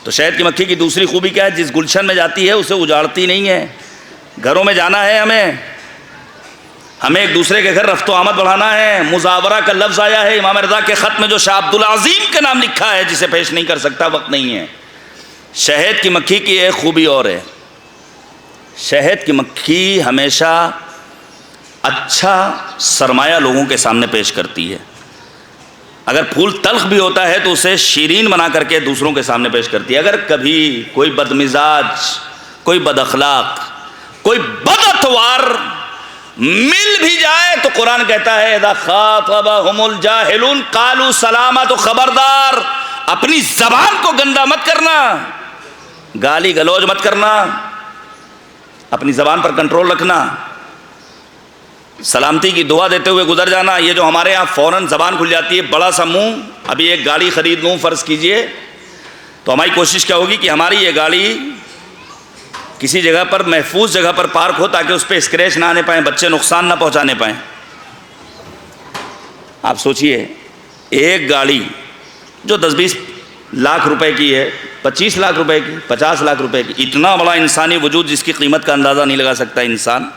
تو شہد کی مکھی کی دوسری خوبی کیا ہے؟ جس گلشن میں جاتی ہے اسے اجاڑتی نہیں ہے. گھروں میں جانا ہے ہمیں ایک دوسرے کے گھر رفت و آمد بڑھانا ہے. مزاورہ کا لفظ آیا ہے امام رضا کے خط میں جو شاہ عبد العظیم کے نام لکھا ہے، جسے پیش نہیں کر سکتا، وقت نہیں ہے. شہد کی مکھی کی ایک خوبی اور ہے، شہد کی مکھی ہمیشہ اچھا سرمایہ لوگوں کے سامنے پیش کرتی ہے. اگر پھول تلخ بھی ہوتا ہے تو اسے شیرین بنا کر کے دوسروں کے سامنے پیش کرتی ہے. اگر کبھی کوئی بدمزاج، کوئی بد اخلاق، کوئی بد اتوار مل بھی جائے تو قرآن کہتا ہے اذا خاطبهم الجاہلون قالوا سلاما. تو خبردار اپنی زبان کو گندا مت کرنا، گالی گلوج مت کرنا، اپنی زبان پر کنٹرول رکھنا، سلامتی کی دعا دیتے ہوئے گزر جانا. یہ جو ہمارے ہاں فوراً زبان کھل جاتی ہے، بڑا سا منہ، ابھی ایک گاڑی خرید لوں فرض کیجئے، تو ہماری کوشش کیا ہوگی کہ ہماری یہ گاڑی کسی جگہ پر محفوظ جگہ پر پارک ہو تاکہ اس پہ اسکریچ نہ آنے پائیں، بچے نقصان نہ پہنچانے پائیں. آپ سوچئے ایک گاڑی جو 10-20 لاکھ روپے کی ہے، 25 لاکھ روپے کی، 50 لاکھ روپے کی، اتنا بڑا انسانی وجود جس کی قیمت کا اندازہ نہیں لگا سکتا انسان.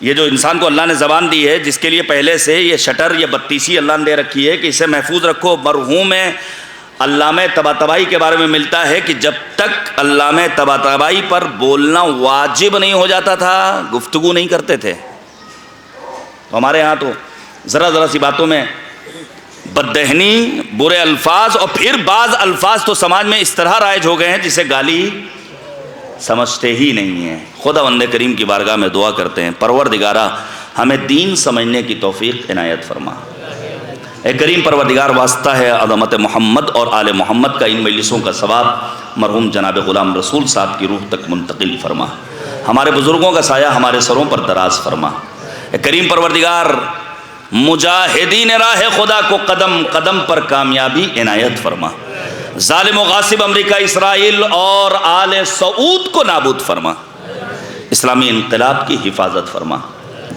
یہ جو انسان کو اللہ نے زبان دی ہے، جس کے لیے پہلے سے یہ شٹر، یہ بتیسی اللہ نے دے رکھی ہے کہ اسے محفوظ رکھو. مرحوم علامہ طباطبائی کے بارے میں ملتا ہے کہ جب تک علامہ طباطبائی پر بولنا واجب نہیں ہو جاتا تھا گفتگو نہیں کرتے تھے. ہمارے ہاں تو ذرا ذرا سی باتوں میں بددہنی، برے الفاظ، اور پھر بعض الفاظ تو سماج میں اس طرح رائج ہو گئے ہیں جسے گالی سمجھتے ہی نہیں ہیں. خداوند کریم کی بارگاہ میں دعا کرتے ہیں پروردگارہ ہمیں دین سمجھنے کی توفیق عنایت فرما. اے کریم پروردگار، واسطہ ہے عظمت محمد اور آل محمد کا ان مجلسوں کا ثواب مرحوم جناب غلام رسول صاحب کی روح تک منتقل فرما. ہمارے بزرگوں کا سایہ ہمارے سروں پر دراز فرما. اے کریم پروردگار، مجاہدین راہ خدا کو قدم قدم پر کامیابی عنایت فرما. ظالم و غاصب امریکہ، اسرائیل اور آل سعود کو نابود فرما. اسلامی انقلاب کی حفاظت فرما.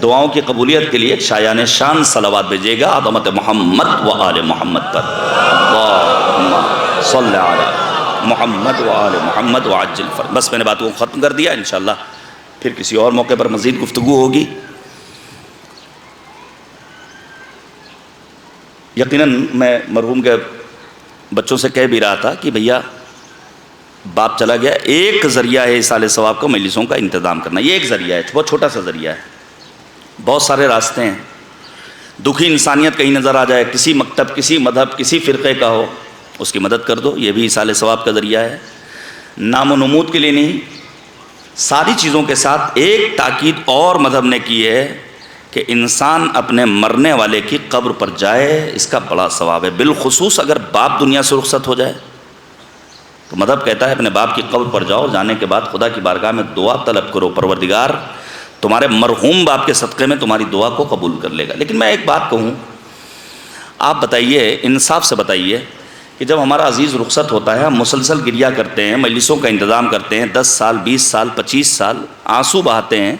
دعاؤں کی قبولیت کے لیے شایان شان صلوات بھیجے گا عظمت محمد و آل محمد پر. اللہم صلی علی محمد و آل محمد وعجل فرما. بس میں نے باتوں کو ختم کر دیا، انشاءاللہ پھر کسی اور موقع پر مزید گفتگو ہوگی. یقیناً میں مرحوم کے بچوں سے کہہ بھی رہا تھا کہ بھیا باپ چلا گیا، ایک ذریعہ ہے اِصالِ ثواب کو مجلسوں کا انتظام کرنا. یہ ایک ذریعہ ہے، بہت چھوٹا سا ذریعہ ہے. بہت سارے راستے ہیں. دکھی انسانیت کہیں نظر آ جائے، کسی مکتب، کسی مذہب، کسی فرقے کا ہو، اس کی مدد کر دو. یہ بھی اِصالِ ثواب کا ذریعہ ہے. نام و نمود کے لیے نہیں، ساری چیزوں کے ساتھ ایک تاکید اور مذہب نے کی ہے کہ انسان اپنے مرنے والے کی قبر پر جائے، اس کا بڑا ثواب ہے. بالخصوص اگر باپ دنیا سے رخصت ہو جائے تو مذہب کہتا ہے اپنے باپ کی قبر پر جاؤ، جانے کے بعد خدا کی بارگاہ میں دعا طلب کرو، پروردگار تمہارے مرحوم باپ کے صدقے میں تمہاری دعا کو قبول کر لے گا. لیکن میں ایک بات کہوں، آپ بتائیے، انصاف سے بتائیے کہ جب ہمارا عزیز رخصت ہوتا ہے ہم مسلسل گریہ کرتے ہیں، مجلسوں کا انتظام کرتے ہیں، 10 سال 20 سال 25 سال آنسو بہاتے ہیں،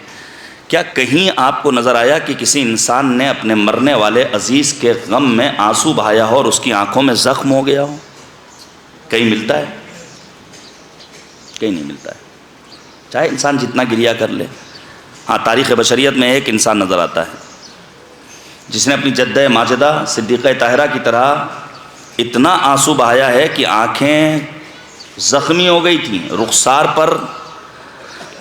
کیا کہیں آپ کو نظر آیا کہ کسی انسان نے اپنے مرنے والے عزیز کے غم میں آنسو بہایا ہو اور اس کی آنکھوں میں زخم ہو گیا ہو؟ کہیں ملتا ہے؟ کہیں نہیں ملتا ہے، چاہے انسان جتنا گریہ کر لے. ہاں، تاریخ بشریت میں ایک انسان نظر آتا ہے جس نے اپنی جدہ ماجدہ صدیقہ طاہرہ کی طرح اتنا آنسو بہایا ہے کہ آنکھیں زخمی ہو گئی تھیں، رخسار پر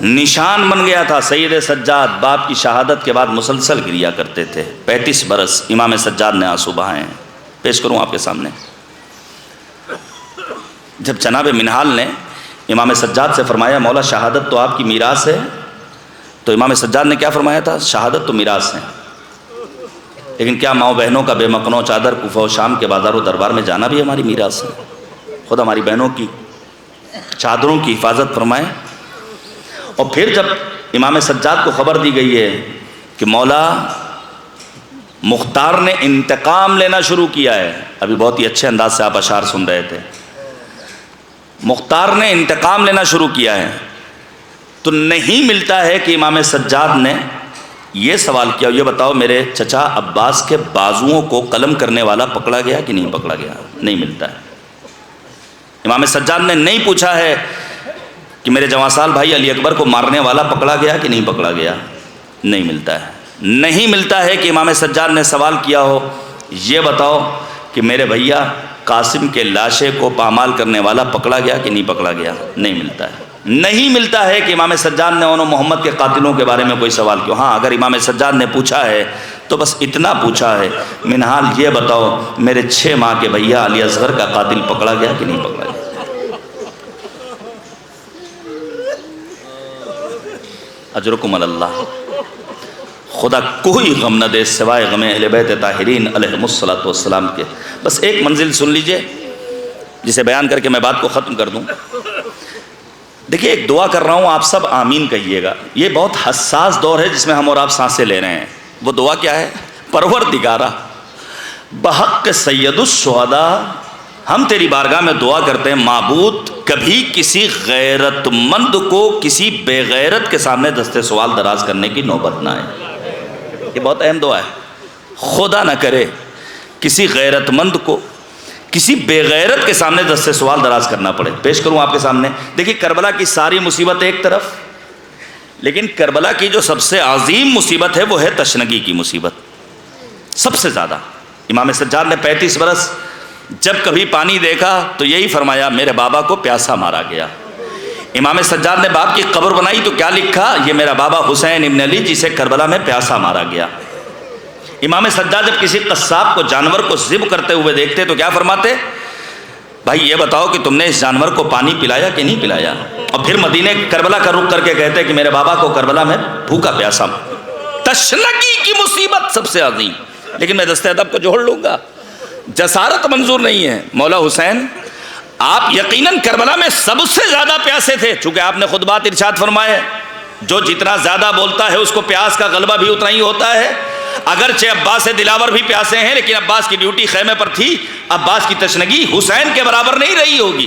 نشان بن گیا تھا. سید سجاد باپ کی شہادت کے بعد مسلسل گریہ کرتے تھے. 35 برس امام سجاد نے آنسو بہائے ہیں. پیش کروں آپ کے سامنے. جب جناب منہال نے امام سجاد سے فرمایا مولا شہادت تو آپ کی میراث ہے، تو امام سجاد نے کیا فرمایا تھا؟ شہادت تو میراث ہے، لیکن کیا ماؤں بہنوں کا بے مکنوں چادر کوفہ و شام کے بازار و دربار میں جانا بھی ہماری میراث ہے؟ خود ہماری بہنوں کی چادروں کی حفاظت فرمائیں۔ اور پھر جب امام سجاد کو خبر دی گئی ہے کہ مولا مختار نے انتقام لینا شروع کیا ہے، ابھی بہت ہی اچھے انداز سے آپ اشعار سن رہے تھے، مختار نے انتقام لینا شروع کیا ہے، تو نہیں ملتا ہے کہ امام سجاد نے یہ سوال کیا، یہ بتاؤ میرے چچا عباس کے بازوؤں کو قلم کرنے والا پکڑا گیا کہ نہیں پکڑا گیا؟ نہیں ملتا ہے۔ امام سجاد نے نہیں پوچھا ہے کہ میرے جواں سال بھائی علی اکبر کو مارنے والا پکڑا گیا کہ نہیں پکڑا گیا؟ نہیں ملتا ہے۔ نہیں ملتا ہے کہ امام سجاد نے سوال کیا ہو یہ بتاؤ کہ میرے بھیا قاسم کے لاشے کو پامال کرنے والا پکڑا گیا کہ نہیں پکڑا گیا؟ نہیں ملتا ہے۔ نہیں ملتا ہے کہ امام سجاد نے انہوں محمد کے قاتلوں کے بارے میں کوئی سوال کیا۔ ہاں اگر امام سجاد نے پوچھا ہے تو بس اتنا پوچھا ہے، منحال یہ بتاؤ میرے 6 ماہ کے بھیا علی اصغر کا قاتل پکڑا گیا کہ نہیں پکڑا گیا؟ اجرکم اللہ، خدا کوئی غم نہ دے سوائے غم اہل بیت طاہرین علیہم الصلوۃ والسلام کے۔ بس ایک منزل سن لیجئے جسے بیان کر کے میں بات کو ختم کر دوں۔ دیکھیے ایک دعا کر رہا ہوں، آپ سب آمین کہیے گا۔ یہ بہت حساس دور ہے جس میں ہم اور آپ سانسیں لے رہے ہیں۔ وہ دعا کیا ہے؟ پروردگارا بحق سید الشہداء، ہم تیری بارگاہ میں دعا کرتے ہیں معبود کبھی کسی غیرت مند کو کسی بے غیرت کے سامنے دستے سوال دراز کرنے کی نوبت نہ آئے۔ یہ بہت اہم دعا ہے۔ خدا نہ کرے کسی غیرت مند کو کسی بے غیرت کے سامنے دستے سوال دراز کرنا پڑے۔ پیش کروں آپ کے سامنے، دیکھیے کربلا کی ساری مصیبت ایک طرف، لیکن کربلا کی جو سب سے عظیم مصیبت ہے وہ ہے تشنگی کی مصیبت، سب سے زیادہ۔ امام سجاد نے 35 برس جب کبھی پانی دیکھا تو یہی فرمایا میرے بابا کو پیاسا مارا گیا۔ امام سجاد نے باپ کی قبر بنائی تو کیا لکھا؟ یہ میرا بابا حسین ابن علی جسے کربلا میں پیاسا مارا گیا۔ امام سجاد جب کسی قصاب کو جانور کو ذبح کرتے ہوئے دیکھتے تو کیا فرماتے؟ بھائی یہ بتاؤ کہ تم نے اس جانور کو پانی پلایا کہ نہیں پلایا؟ اور پھر مدینہ کربلا کا رخ کر کے کہتے کہ میرے بابا کو کربلا میں بھوکا پیاسا۔ تشنگی کی مصیبت سب سے عظیم، لیکن میں دستے ادب کو جوڑ لوں گا، جسارت منظور نہیں ہے۔ مولا حسین آپ یقیناً کربلا میں سب سے زیادہ پیاسے تھے، چونکہ آپ نے خود بات ارشاد فرمائے جو جتنا زیادہ بولتا ہے اس کو پیاس کا غلبہ بھی اتنا ہی ہوتا ہے۔ اگرچہ عباس دلاور بھی پیاسے ہیں، لیکن عباس کی ڈیوٹی خیمے پر تھی، عباس کی تشنگی حسین کے برابر نہیں رہی ہوگی۔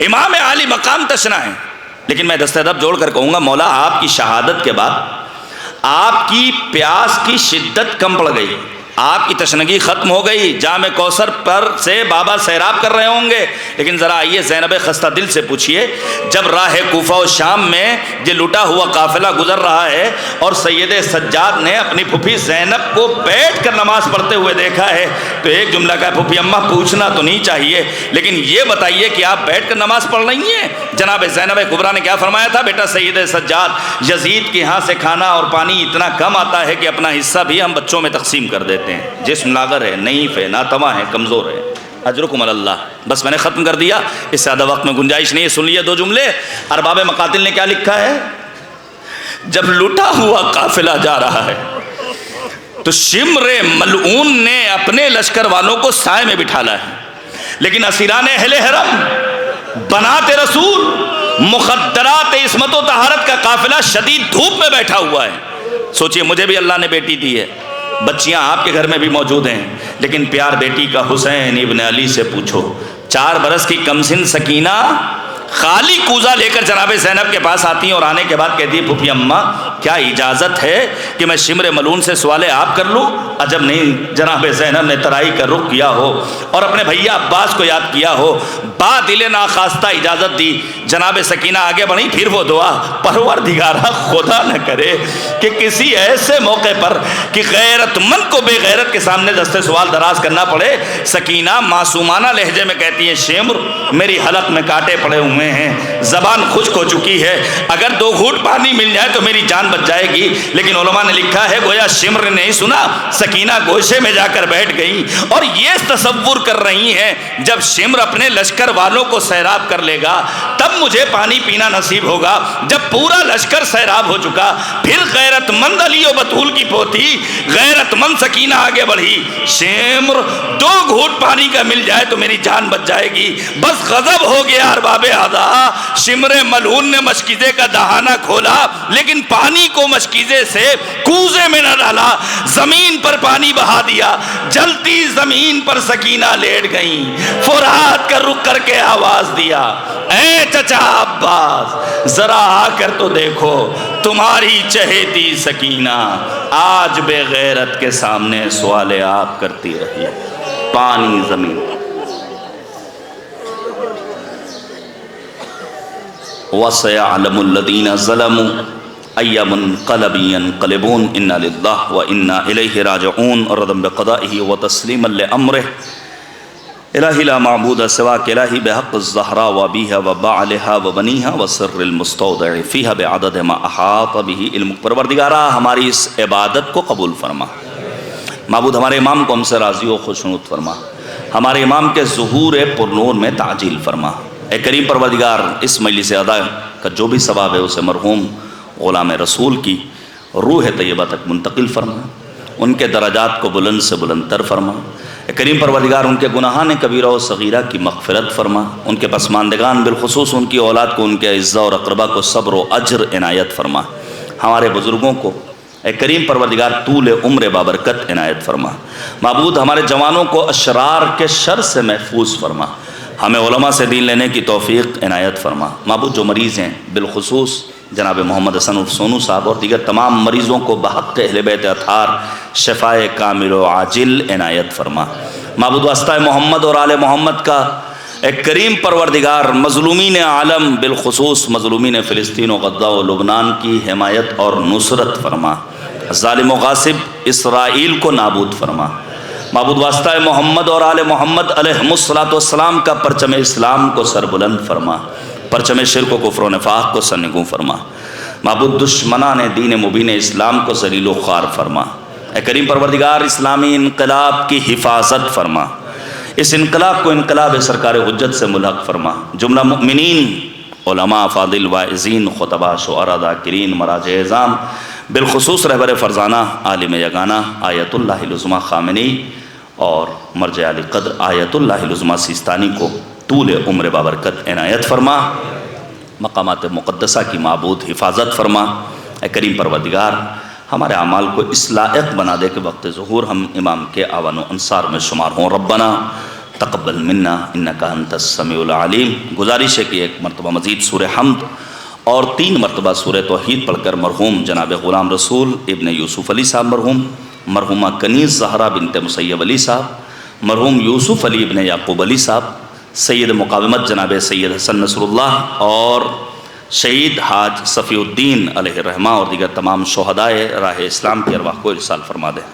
امام عالی مقام تشنا ہے، لیکن میں دست ادب جوڑ کر کہوں گا مولا آپ کی شہادت کے بعد آپ کی پیاس کی شدت کم پڑ گئی، آپ کی تشنگی ختم ہو گئی، جام کوثر پر سے بابا سیراب کر رہے ہوں گے، لیکن ذرا آئیے زینب خستہ دل سے پوچھئے جب راہ کوفہ و شام میں یہ لٹا ہوا قافلہ گزر رہا ہے اور سید سجاد نے اپنی پھوپھی زینب کو بیٹھ کر نماز پڑھتے ہوئے دیکھا ہے تو ایک جملہ کا پھوپھی اماں پوچھنا تو نہیں چاہیے، لیکن یہ بتائیے کہ آپ بیٹھ کر نماز پڑھ رہی ہیں؟ جناب زینب کبریٰ نے کیا فرمایا تھا؟ بیٹا سید سجاد یزید کے ہاں سے کھانا اور پانی اتنا کم آتا ہے کہ اپنا حصہ بھی ہم بچوں میں تقسیم کر دیتے ہیں، جسم لاغر ہے، نحیف ہے، ناتواں ہے، کمزور ہے۔ اجرکم اللہ۔ بس میں نے ختم کر دیا، اس سے زیادہ وقت میں گنجائش نہیں ہے، سن لیے 2 جملے۔ ارباب مقاتل نے کیا لکھا ہے؟ جب لٹا ہوا قافلہ جا رہا ہے تو شمر ملعون نے اپنے لشکر والوں کو سائے میں بٹھالا ہے، لیکن اسیران اہل حرم بنات رسول مخدرات عصمت و طہارت کا قافلہ شدید دھوپ میں بیٹھا ہوا ہے۔ سوچئے مجھے بھی اللہ نے بیٹی دی ہے، بچیاں آپ کے گھر میں بھی موجود ہیں، لیکن پیار بیٹی کا حسین ابن علی سے پوچھو۔ 4 برس کی کمسن سکینہ خالی کوزہ لے کر جناب زینب کے پاس آتی ہیں اور آنے کے بعد کہتی ہے پھوپھی اماں کیا اجازت ہے کہ میں شمر ملعون سے سوال آپ کر لوں؟ عجب نہیں جناب زینب نے ترائی کا رخ کیا ہو اور اپنے بھیا عباس کو یاد کیا ہو، با دل ناخواستہ اجازت دی۔ جناب سکینہ آگے بڑھی، پھر وہ دعا، پروردگارا خدا نہ کرے کہ کسی ایسے موقع پر کہ غیرت مند کو بے غیرت کے سامنے دستے سوال دراز کرنا پڑے۔ سکینہ معصومانہ لہجے میں کہتی ہے شمر میری حلق میں کانٹے پڑے ہوئے ہیں، زبان خشک ہو چکی ہے، اگر 2 گھونٹ پانی مل جائے تو میری جان بچ جائے گی، لیکن علماء نے لکھا ہے گویا شمر نے نہیں سنا، سکینہ گوشے میں جا کر بیٹھ گئی اور یہ تصور کر رہی ہیں جب شمر اپنے لشکر والوں کو سیراب کر لے گا تب مجھے پانی پینا نصیب ہوگا جب پورا لشکر سیراب ہو چکا۔ پھر غیرت مند علی و بطول کی پوتی غیرت مند سکینہ آگے بڑھی، شمر 2 گھونٹ پانی کا مل جائے تو میری جان بچ جائے گی۔ بس غضب ہو گیا ارباب اعضا، شمر ملعون نے مشکیزے کا دہانہ کھولا لیکن پانی کو مشکیزے سے کوزے میں نہ ڈالا، زمین پر پانی بہا دیا۔ جلتی زمین پر سکینہ لیٹ گئیں، فرات کا رخ کر کے آواز دیا، اے چچا عباس ذرا آ کر تو دیکھو تمہاری چہیتی سکینہ آج بے غیرت کے سامنے سوال آپ کرتی رہی۔ پانی زمین۔ وَسَيَعْلَمُ الَّذِينَ ظَلَمُوا أَيَّ مُنقَلَبٍ يَنقَلِبُونَ إِنَّا لِلَّهِ وَإِنَّا إِلَيْهِ رَاجِعُونَ رَضًا بِقَضَائِهِ وَتَسْلِيمًا لِأَمْرِهِ الہی لا معبود سواک الہی بحق الزہرا وابیہا وبعلہا وبنیہا وسر المستودع فیہا بعدد ما احاط به علم۔ پروردگارہ ہماری اس عبادت کو قبول فرما، معبود ہمارے امام کو ہم سے راضی و خوشنود فرما، ہمارے امام کے ظہور پرنور میں تعجیل فرما۔ اے کریم پروردگار اس مجلس ادا کا جو بھی ثواب ہے اسے مرحوم غلام رسول کی روح طیبہ تک منتقل فرما، ان کے درجات کو بلند سے بلند تر فرما۔ اے کریم پروردگار ان کے گناہان کبیرہ و صغیرہ کی مغفرت فرما، ان کے پسماندگان بالخصوص ان کی اولاد کو، ان کے اعزہ اور اقربا کو صبر و اجر عنایت فرما۔ ہمارے بزرگوں کو اے کریم پروردگار طول عمر بابرکت عنایت فرما۔ معبود ہمارے جوانوں کو اشرار کے شر سے محفوظ فرما، ہمیں علماء سے دین لینے کی توفیق عنایت فرما۔ معبود جو مریض ہیں بالخصوص جناب محمد حسن عرف سونو صاحب اور دیگر تمام مریضوں کو بحق اہل بیت اطہار شفائے کامل و عاجل عنایت فرما۔ معبود واسطہ محمد اور آل محمد کا اے کریم پروردگار مظلومین عالم بالخصوص مظلومین فلسطین و غزہ و لبنان کی حمایت اور نصرت فرما، ظالم و غاصب اسرائیل کو نابود فرما۔ معبود واسطہ محمد اور آل محمد علیہ السلام کا پرچم اسلام کو سربلند فرما، پرچم شرک و کفر و نفاق کو سرنگوں فرما۔ معبود دشمنان دین مبین اسلام کو ذلیل و خوار فرما۔ اے کریم پروردگار اسلامی انقلاب کی حفاظت فرما، اس انقلاب کو انقلاب سرکار حجت سے ملحق فرما۔ جملہ مؤمنین، علماء، فاضل، واعظین، خطباء، شعراء، ذاکرین، مراجع اعظام، بالخصوص رہبر فرزانہ عالم یگانہ آیت اللہ العظمیٰ خامنی اور مرجع علی قدر آیت اللہ العظمیٰ سیستانی کو طول عمر بابرکت عنایت فرما، مقامات مقدسہ کی معبود حفاظت فرما۔ اے کریم پروردگار ہمارے اعمال کو اس لائق بنا دے کہ وقت ظہور ہم امام کے اعوان و انصار میں شمار ہوں۔ ربنا تقبل منا انکا انت السمیع العلیم۔ گزارش ہے کہ ایک مرتبہ مزید سورہ حمد اور 3 مرتبہ سورہ توحید پڑھ کر مرحوم جناب غلام رسول ابن یوسف علی صاحب مرحوم، مرحومہ کنیز زہرا بنت مسیب علی صاحب، مرحوم یوسف علی ابن یعقوب علی صاحب، سید مقاومت جناب سید حسن نصر اللہ اور شہید حاج صفی الدین علیہ الرحمہ اور دیگر تمام شہدائے راہ اسلام کی ارواح کو ارسال فرما دیں۔